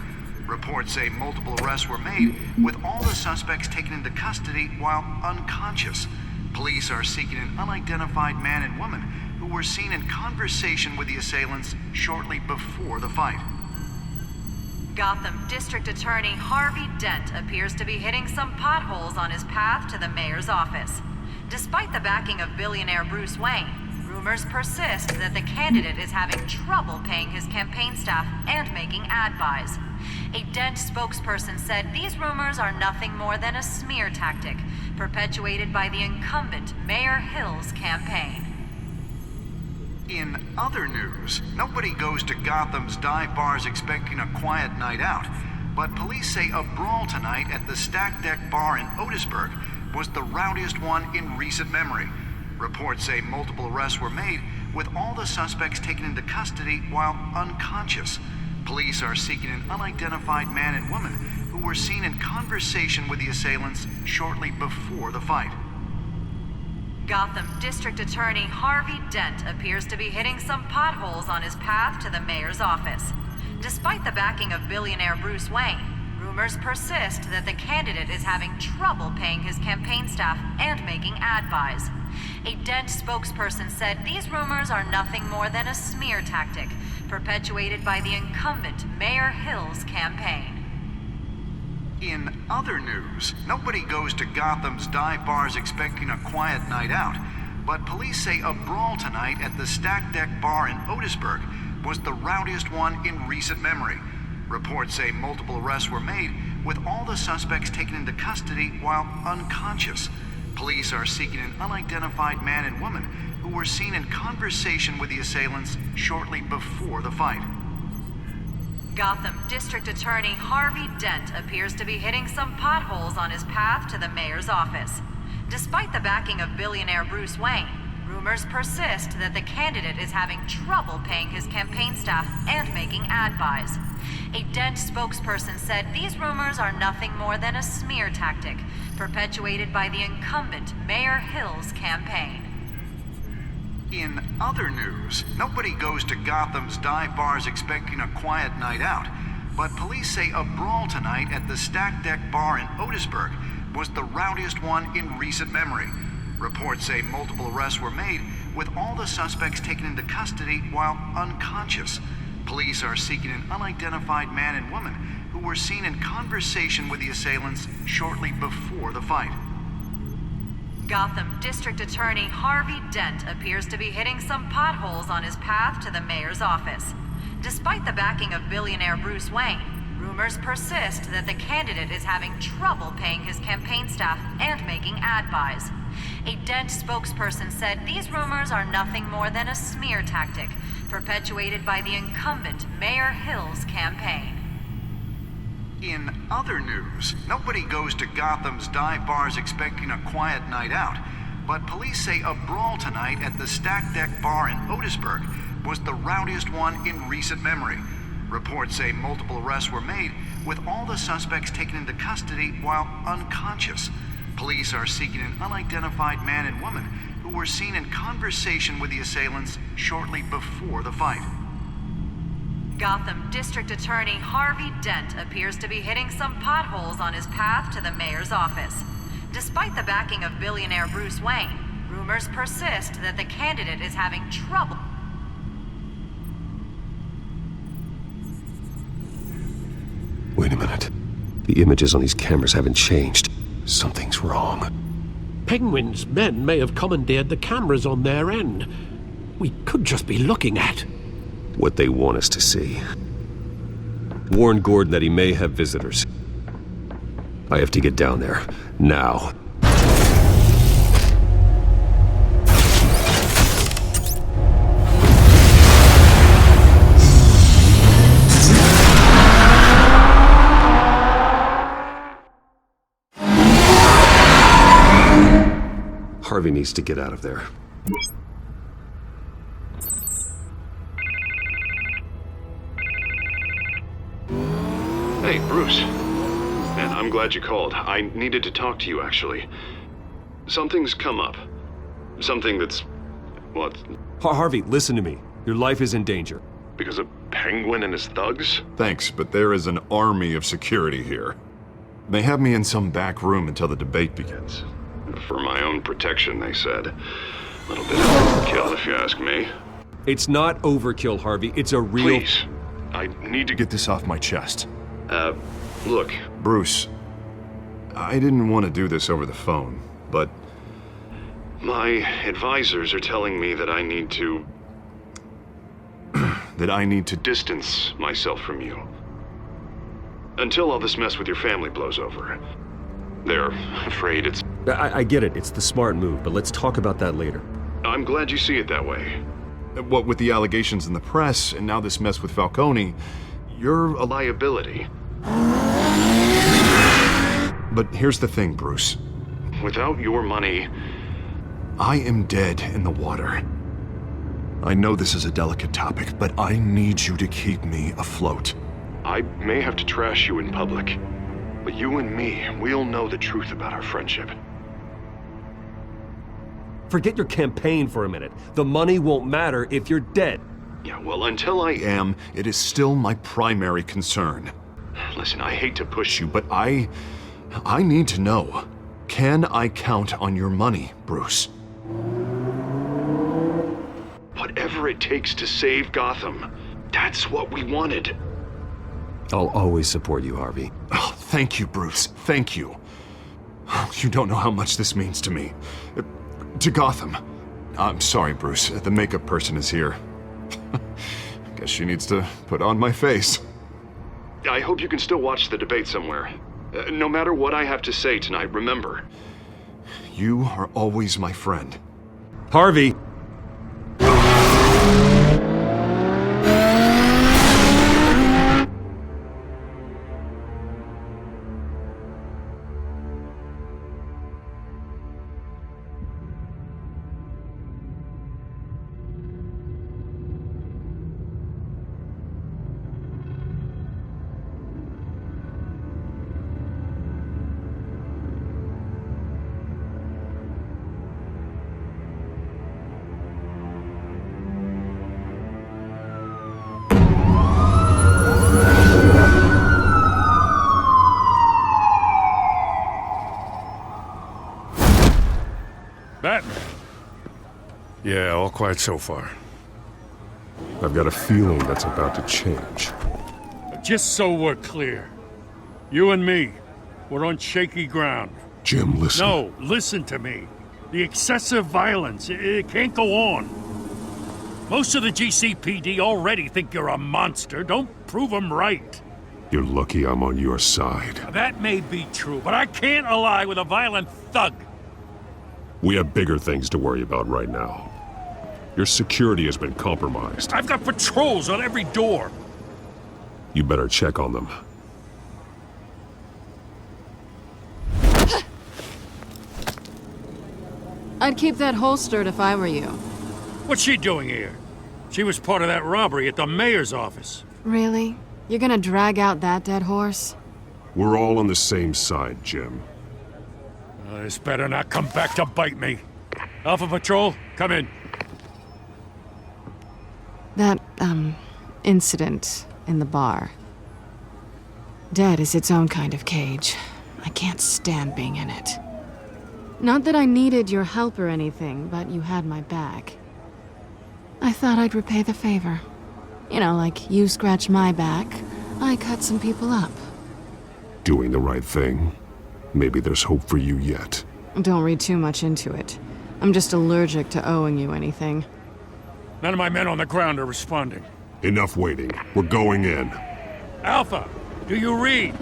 S20: Reports say multiple arrests were made, with all the suspects taken into custody while unconscious. Police are seeking an unidentified man and woman who were seen in conversation with the assailants shortly before the fight.
S19: Gotham District Attorney Harvey Dent appears to be hitting some potholes on his path to the mayor's office. Despite the backing of billionaire Bruce Wayne, rumors persist that the candidate is having trouble paying his campaign staff and making ad buys. A Dent spokesperson said these rumors are nothing more than a smear tactic perpetuated by the incumbent Mayor Hill's campaign.
S20: In other news, nobody goes to Gotham's dive bars expecting a quiet night out, but police say a brawl tonight at the Stack Deck Bar in Otisburg was the rowdiest one in recent memory. Reports say multiple arrests were made, with all the suspects taken into custody while unconscious. Police are seeking an unidentified man and woman who were seen in conversation with the assailants shortly before the fight.
S19: Gotham District Attorney Harvey Dent appears to be hitting some potholes on his path to the mayor's office. Despite the backing of billionaire Bruce Wayne, rumors persist that the candidate is having trouble paying his campaign staff and making ad buys. A Dent spokesperson said these rumors are nothing more than a smear tactic perpetuated by the incumbent Mayor Hill's campaign.
S20: In other news, nobody goes to Gotham's dive bars expecting a quiet night out, but police say a brawl tonight at the Stack Deck Bar in Otisburg was the rowdiest one in recent memory. Reports say multiple arrests were made, with all the suspects taken into custody while unconscious. Police are seeking an unidentified man and woman who were seen in conversation with the assailants shortly before the fight.
S19: Gotham District Attorney Harvey Dent appears to be hitting some potholes on his path to the mayor's office. Despite the backing of billionaire Bruce Wayne, rumors persist that the candidate is having trouble paying his campaign staff and making ad buys. A Dent spokesperson said these rumors are nothing more than a smear tactic perpetuated by the incumbent Mayor Hill's campaign.
S20: In other news, nobody goes to Gotham's dive bars expecting a quiet night out, but police say a brawl tonight at the Stack Deck Bar in Otisburg was the rowdiest one in recent memory. Reports say multiple arrests were made, with all the suspects taken into custody while unconscious. Police are seeking an unidentified man and woman who were seen in conversation with the assailants shortly before the fight.
S19: Gotham District Attorney Harvey Dent appears to be hitting some potholes on his path to the mayor's office. Despite the backing of billionaire Bruce Wayne, rumors persist that the candidate is having trouble paying his campaign staff and making ad buys. A Dent spokesperson said these rumors are nothing more than a smear tactic perpetuated by the incumbent Mayor Hill's campaign.
S20: In other news, nobody goes to Gotham's dive bars expecting a quiet night out, but police say a brawl tonight at the Stack Deck Bar in Otisburg was the rowdiest one in recent memory. Reports say multiple arrests were made, with all the suspects taken into custody while unconscious. Police are seeking an unidentified man and woman who were seen in conversation with the assailants shortly before the fight.
S19: Gotham District Attorney Harvey Dent appears to be hitting some potholes on his path to the mayor's office. Despite the backing of billionaire Bruce Wayne, rumors persist that the candidate is having trouble.
S8: Wait a minute. The images on these cameras haven't changed. Something's wrong.
S7: Penguin's men may have commandeered the cameras on their end. We could just be looking at
S8: what they want us to see. Warn Gordon that he may have visitors. I have to get down there, now. Harvey needs to get out of there.
S2: Hey, Bruce. Man, I'm glad you called. I needed to talk to you, actually. Something's come up. Something that's... what?
S8: Harvey, listen to me. Your life is in danger.
S2: Because of Penguin and his thugs? Thanks, but there is an army of security here. They have me in some back room until the debate begins. For my own protection, they said. A little bit of overkill, if you ask me.
S8: It's not overkill, Harvey. It's a real...
S2: Please. I need to get this off my chest. Look. Bruce, I didn't want to do this over the phone, but my advisors are telling me that I need to... that I need to distance myself from you. Until all this mess with your family blows over. They're afraid it's...
S8: I get it. It's the smart move, but let's talk about that later.
S2: I'm glad you see it that way. What with the allegations in the press, and now this mess with Falcone, you're a liability. But here's the thing, Bruce. Without your money, I am dead in the water. I know this is a delicate topic, but I need you to keep me afloat. I may have to trash you in public, but you and me, we'll know the truth about our friendship.
S8: Forget your campaign for a minute. The money won't matter if you're dead.
S2: Yeah, well, until I am, it is still my primary concern. Listen, I hate to push you, but I need to know. Can I count on your money, Bruce? Whatever it takes to save Gotham. That's what we wanted.
S8: I'll always support you, Harvey.
S2: Oh, thank you, Bruce. Thank you. You don't know how much this means to me. To Gotham. I'm sorry, Bruce. The makeup person is here. Guess she needs to put on my face. I hope you can still watch the debate somewhere. No matter what I have to say tonight, remember, you are always my friend.
S8: Harvey!
S4: Batman. Yeah, all quiet so far.
S8: I've got a feeling that's about to change.
S4: Just so we're clear, you and me, we're on shaky ground.
S8: Jim, listen.
S4: No, listen to me. The excessive violence, it can't go on. Most of the GCPD already think you're a monster. Don't prove them right.
S8: You're lucky I'm on your side.
S4: That may be true, but I can't ally with a violent thug.
S8: We have bigger things to worry about right now. Your security has been compromised.
S4: I've got patrols on every door.
S8: You better check on them.
S5: I'd keep that holstered if I were you.
S4: What's she doing here? She was part of that robbery at the mayor's office.
S5: Really? You're gonna drag out that dead horse?
S8: We're all on the same side, Jim.
S4: This better not come back to bite me. Alpha Patrol, come in.
S5: That, incident in the bar. Dead is its own kind of cage. I can't stand being in it. Not that I needed your help or anything, but you had my back. I thought I'd repay the favor. You know, like you scratch my back, I cut some people up.
S8: Doing the right thing. Maybe there's hope for you yet.
S5: Don't read too much into it. I'm just allergic to owing you anything.
S4: None of my men on the ground are responding.
S8: Enough waiting. We're going in.
S4: Alpha, do you read?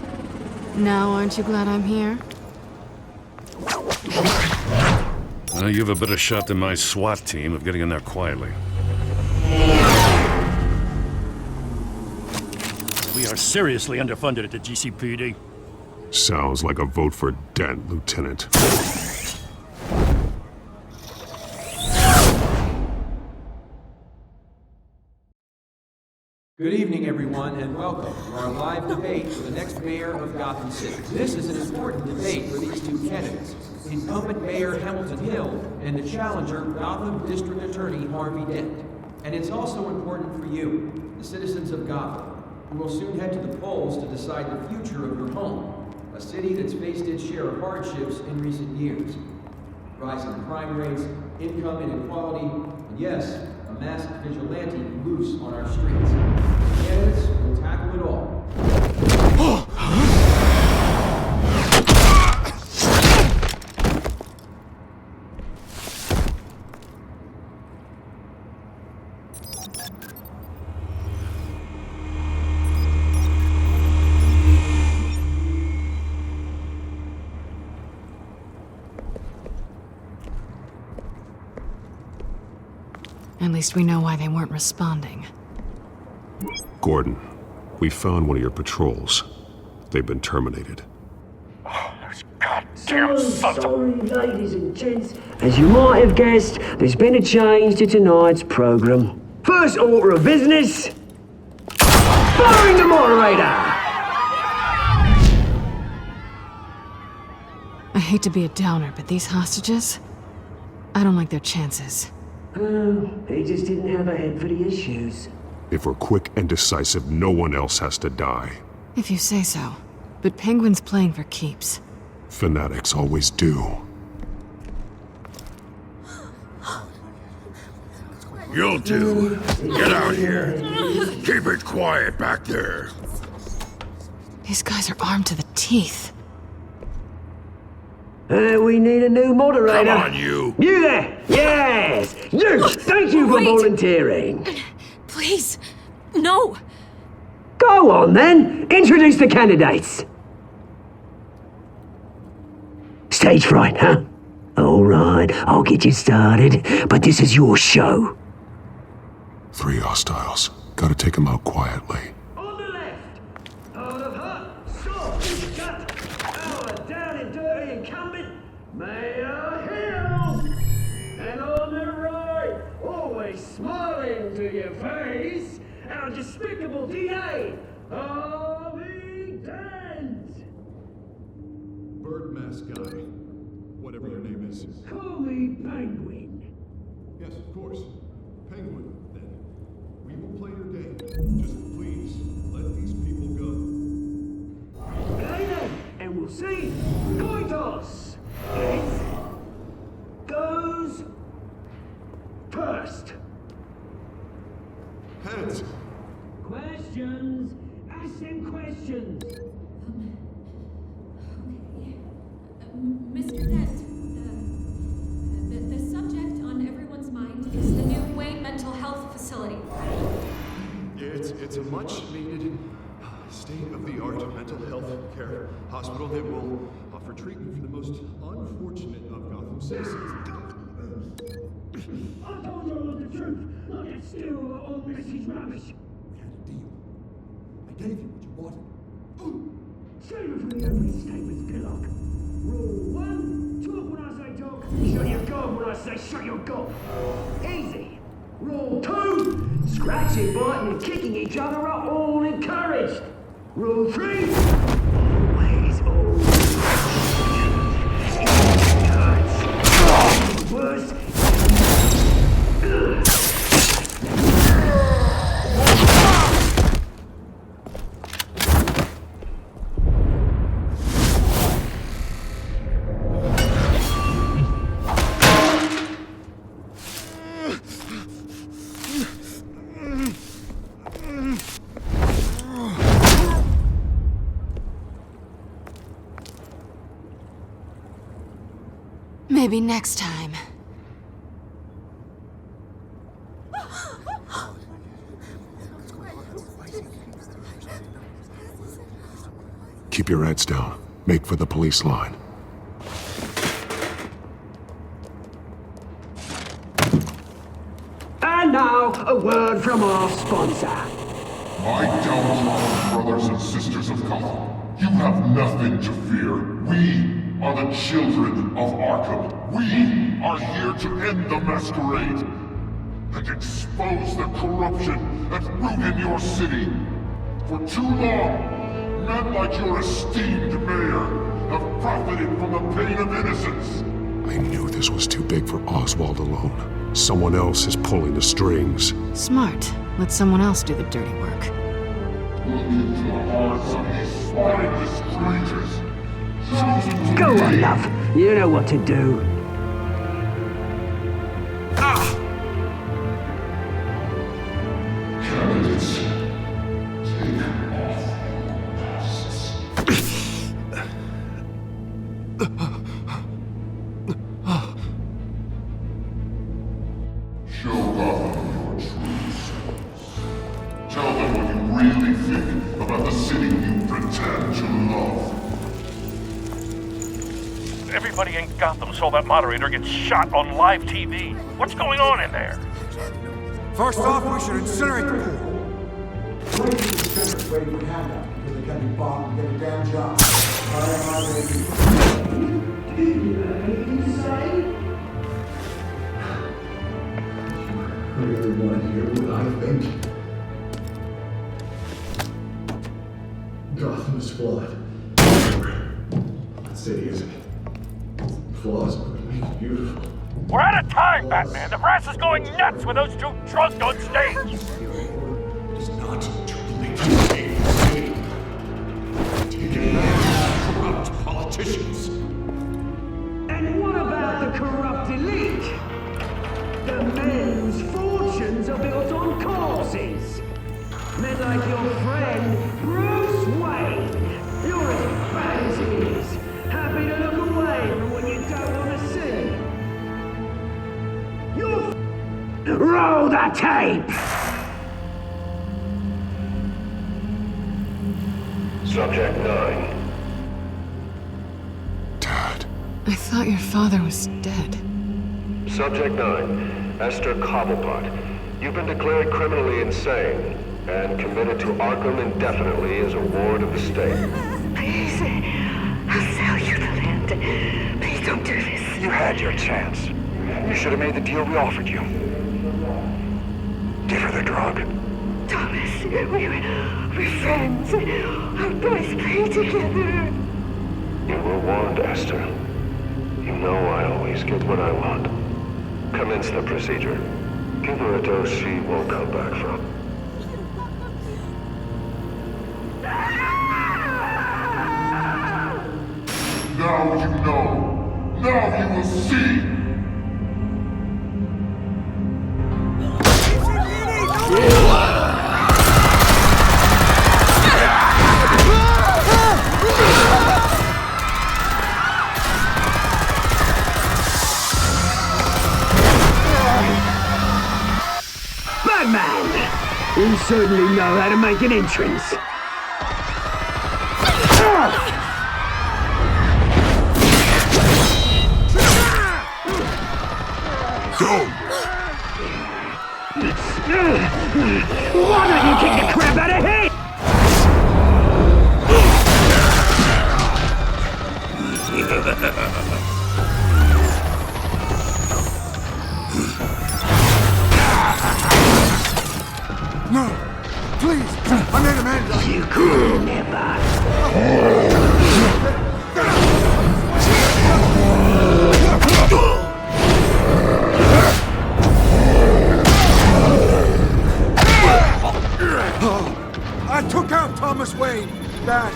S5: Now, aren't you glad I'm here?
S4: You have a better shot than my SWAT team of getting in there quietly. We are seriously underfunded at the GCPD.
S8: Sounds like a vote for Dent, Lieutenant.
S21: Good evening, everyone, and welcome to our live debate for the next mayor of Gotham City. This is an important debate for these two candidates, incumbent Mayor Hamilton Hill and the challenger, Gotham District Attorney Harvey Dent. And it's also important for you, the citizens of Gotham, who will soon head to the polls to decide the future of your home, a city that's faced its share of hardships in recent years. Rising crime rates, income inequality, and yes, a masked vigilante loose on our streets. The candidates will tackle it all.
S5: At least we know why they weren't responding.
S8: Gordon, we found one of your patrols. They've been terminated.
S22: So sorry, ladies and gents. As you might have guessed, there's been a change to tonight's program. First order of business, firing the moderator!
S5: I hate to be a downer, but these hostages, I don't like their chances.
S22: Oh, they just didn't have a head for the issues.
S8: If we're quick and decisive, no one else has to die.
S5: If you say so. But Penguin's playing for keeps.
S8: Fanatics always do.
S10: You'll do. Get out here. Keep it quiet back there.
S5: These guys are armed to the teeth.
S22: We need a new moderator.
S10: Come on, you!
S22: You there! Yes! You! Thank you for volunteering.
S3: Please, no.
S22: Go on then. Introduce the candidates. Stage fright, huh? All right, I'll get you started, but this is your show.
S2: 3 hostiles. Gotta take them out quietly.
S22: On the left, out of her, sword, cut, our down and dirty incumbent, Mayor Hill. And on the right, always smiling to your face, our despicable DA, Harvey Dent.
S2: Bird mask guy. Whatever your name is.
S22: Call me Penguin.
S2: Yes, of course. Penguin, then. We will play your game. Just please, let these people go.
S22: Later, and we'll see. Coin toss. Heads goes first.
S2: Heads.
S22: Questions. Ask them questions.
S3: Mr. Dent, the subject on everyone's mind is the new Wayne Mental Health Facility.
S2: Yeah, it's a much-needed, state-of-the-art mental health care hospital that will offer treatment for the most unfortunate of Gotham citizens.
S22: I told you all the truth. Look, it's still all message rubbish.
S18: I gave you what you wanted.
S22: Save it for the opening statements, Pillock. Rule 1, talk when I say talk, shut your gob when I say shut your gob. Easy. Rule 2, scratching, biting and kicking each other are all encouraged. Rule 3, always. Worse.
S5: Maybe next time.
S2: Keep your heads down. Make for the police line.
S22: And now, a word from our sponsor.
S9: My downtrodden brothers and sisters of Gotham, you have nothing to fear. We are the children of Arkham. We are here to end the masquerade and expose the corruption that ruined your city. For too long, men like your esteemed mayor have profited from the pain of innocence.
S2: I knew this was too big for Oswald alone. Someone else is pulling the strings.
S5: Smart. Let someone else do the dirty work.
S9: Look into the hearts of these spineless strangers.
S22: Go on, love. You know what to do.
S9: Candidates, take off your masks. Show Gotham your true selves. Tell them what you really think about the city you pretend to love.
S12: Everybody in Gotham saw that moderator get shot on live TV. What's going on in there?
S18: First off, we should incinerate the pool. Waiting for handout because they can't be bombed and get a damn job.
S2: Everyone hear what I think? Gotham is flawed. That city isn't. Flaws, but it makes it beautiful.
S12: We're out of time, Batman. The brass is going nuts with those two drunk on stage.
S2: It's not too late to save the city. Take it back, corrupt politicians.
S22: And what about the corrupt elite? The men whose fortunes are built on causes. Men like your friend, Bruce Wayne. You're as bad as he is. Happy to look away from what you tape!
S6: Subject 9.
S5: I thought your father was dead.
S6: Subject 9, Esther Cobblepot. You've been declared criminally insane and committed to Arkham indefinitely as a ward of the state.
S11: Please, I'll sell you the land. Please don't do this.
S23: You had your chance. You should have made the deal we offered you. Give her the drug.
S11: Thomas, we're friends. Our boys play together.
S6: You were warned, Esther. You know I always get what I want. Commence the procedure. Give her a dose she won't come back from.
S9: Now you know. Now you will see.
S22: Batman! You certainly know how to make an entrance. Why don't you kick the crap out of him?
S18: No! Please! I made a man!
S22: You could never!
S18: I took out Thomas Wayne. That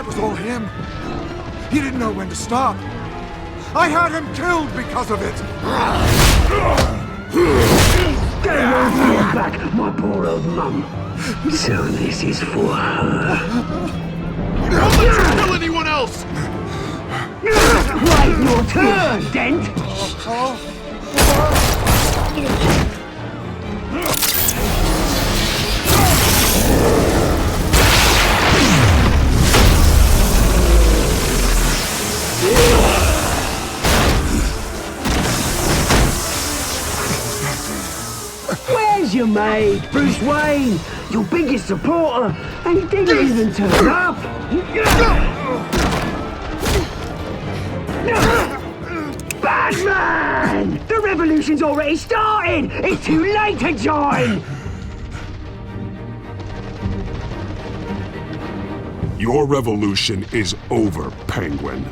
S18: was all him. He didn't know when to stop. I had him killed because of it.
S22: Get away back, my poor old mum. So this is for her.
S2: Don't let you kill anyone else!
S22: Right, your turn, Dent! Where's your mate, Bruce Wayne? Your biggest supporter, and he didn't even turn up! Batman! The revolution's already started! It's too late to join!
S24: Your revolution is over, Penguin.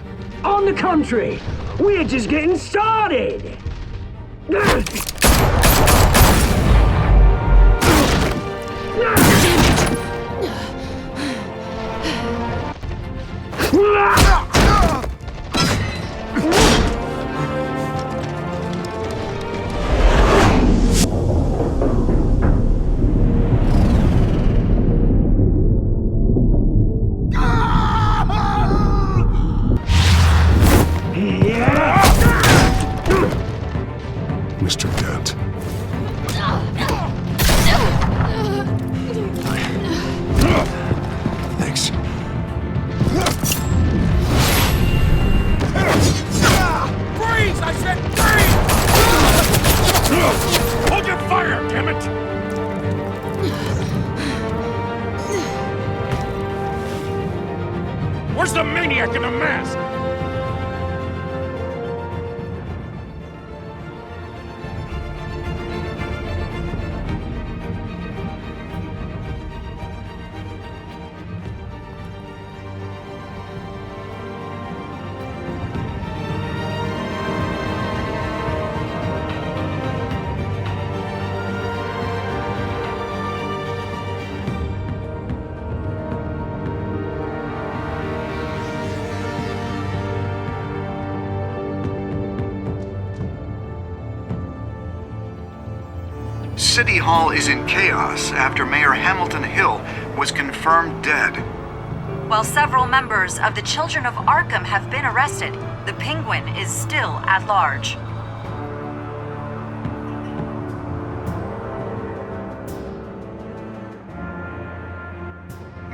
S22: On the contrary, we're just getting started!
S24: Mr. Dent. Thanks.
S12: Freeze! I said freeze! Hold your fire, damn it! Where's the maniac in the mask?
S20: City Hall is in chaos after Mayor Hamilton Hill was confirmed dead.
S19: While several members of the Children of Arkham have been arrested, the Penguin is still at large.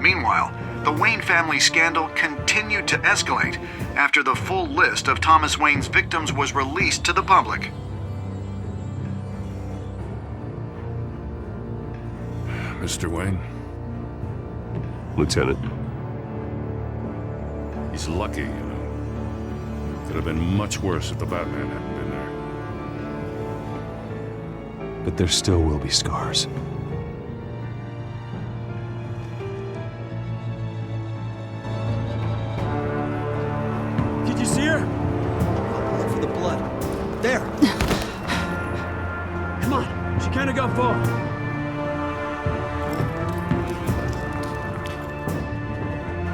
S20: Meanwhile, the Wayne family scandal continued to escalate after the full list of Thomas Wayne's victims was released to the public.
S10: Mr. Wayne?
S8: Lieutenant.
S4: He's lucky, you know. Could have been much worse if the Batman hadn't been there.
S8: But there still will be scars.
S1: Did you see her? Look for the blood. There. Come on. She kind of got far.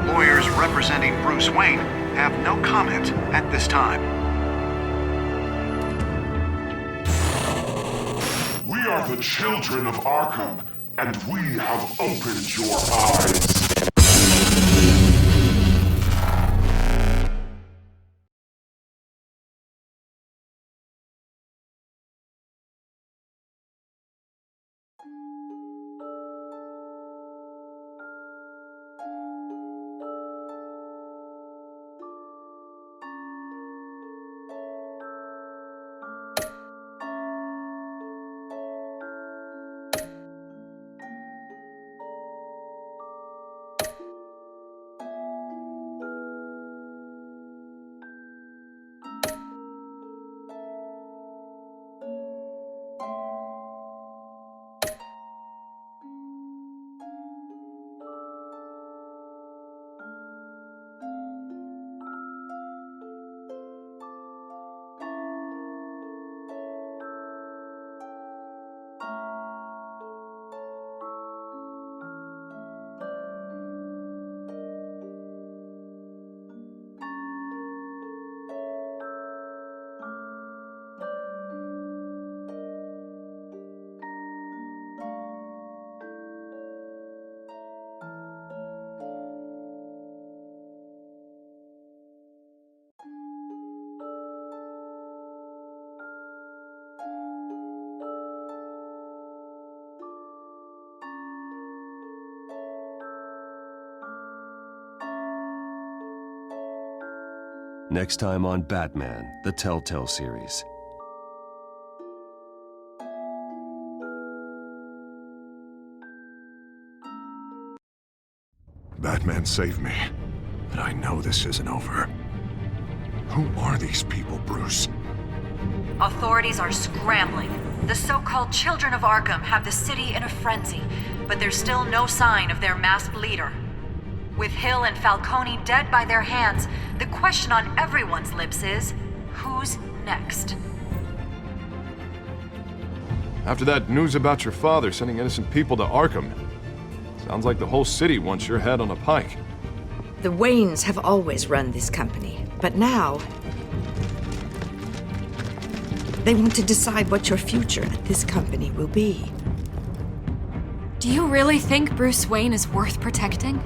S20: Lawyers representing Bruce Wayne have no comment at this time.
S9: We are the children of Arkham, and we have opened your eyes.
S8: Next time on Batman, the Telltale series.
S2: Batman saved me, but I know this isn't over. Who are these people, Bruce?
S19: Authorities are scrambling. The so-called Children of Arkham have the city in a frenzy, but there's still no sign of their masked leader. With Hill and Falcone dead by their hands, the question on everyone's lips is, who's next?
S16: After that news about your father sending innocent people to Arkham, sounds like the whole city wants your head on a pike.
S11: The Waynes have always run this company, but now they want to decide what your future at this company will be.
S3: Do you really think Bruce Wayne is worth protecting?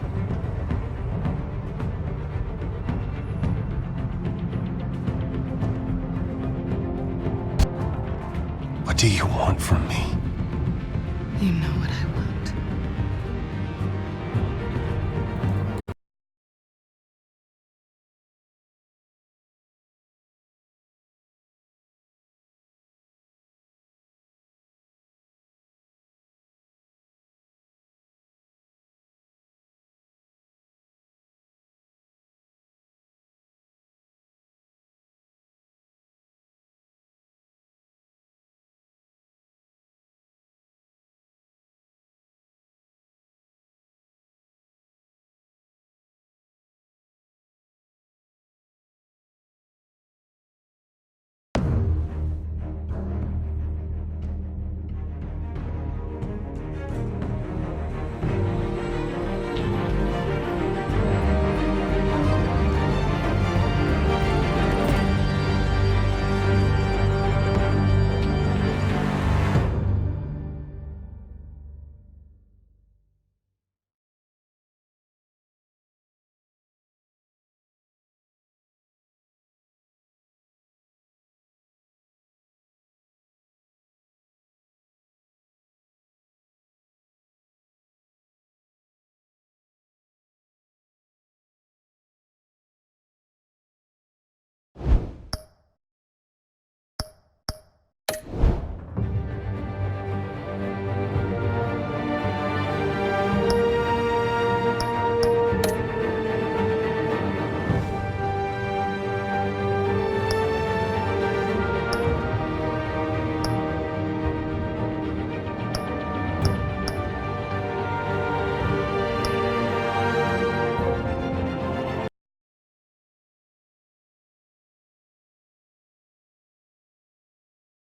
S2: What do you want from me?
S5: You know what I want.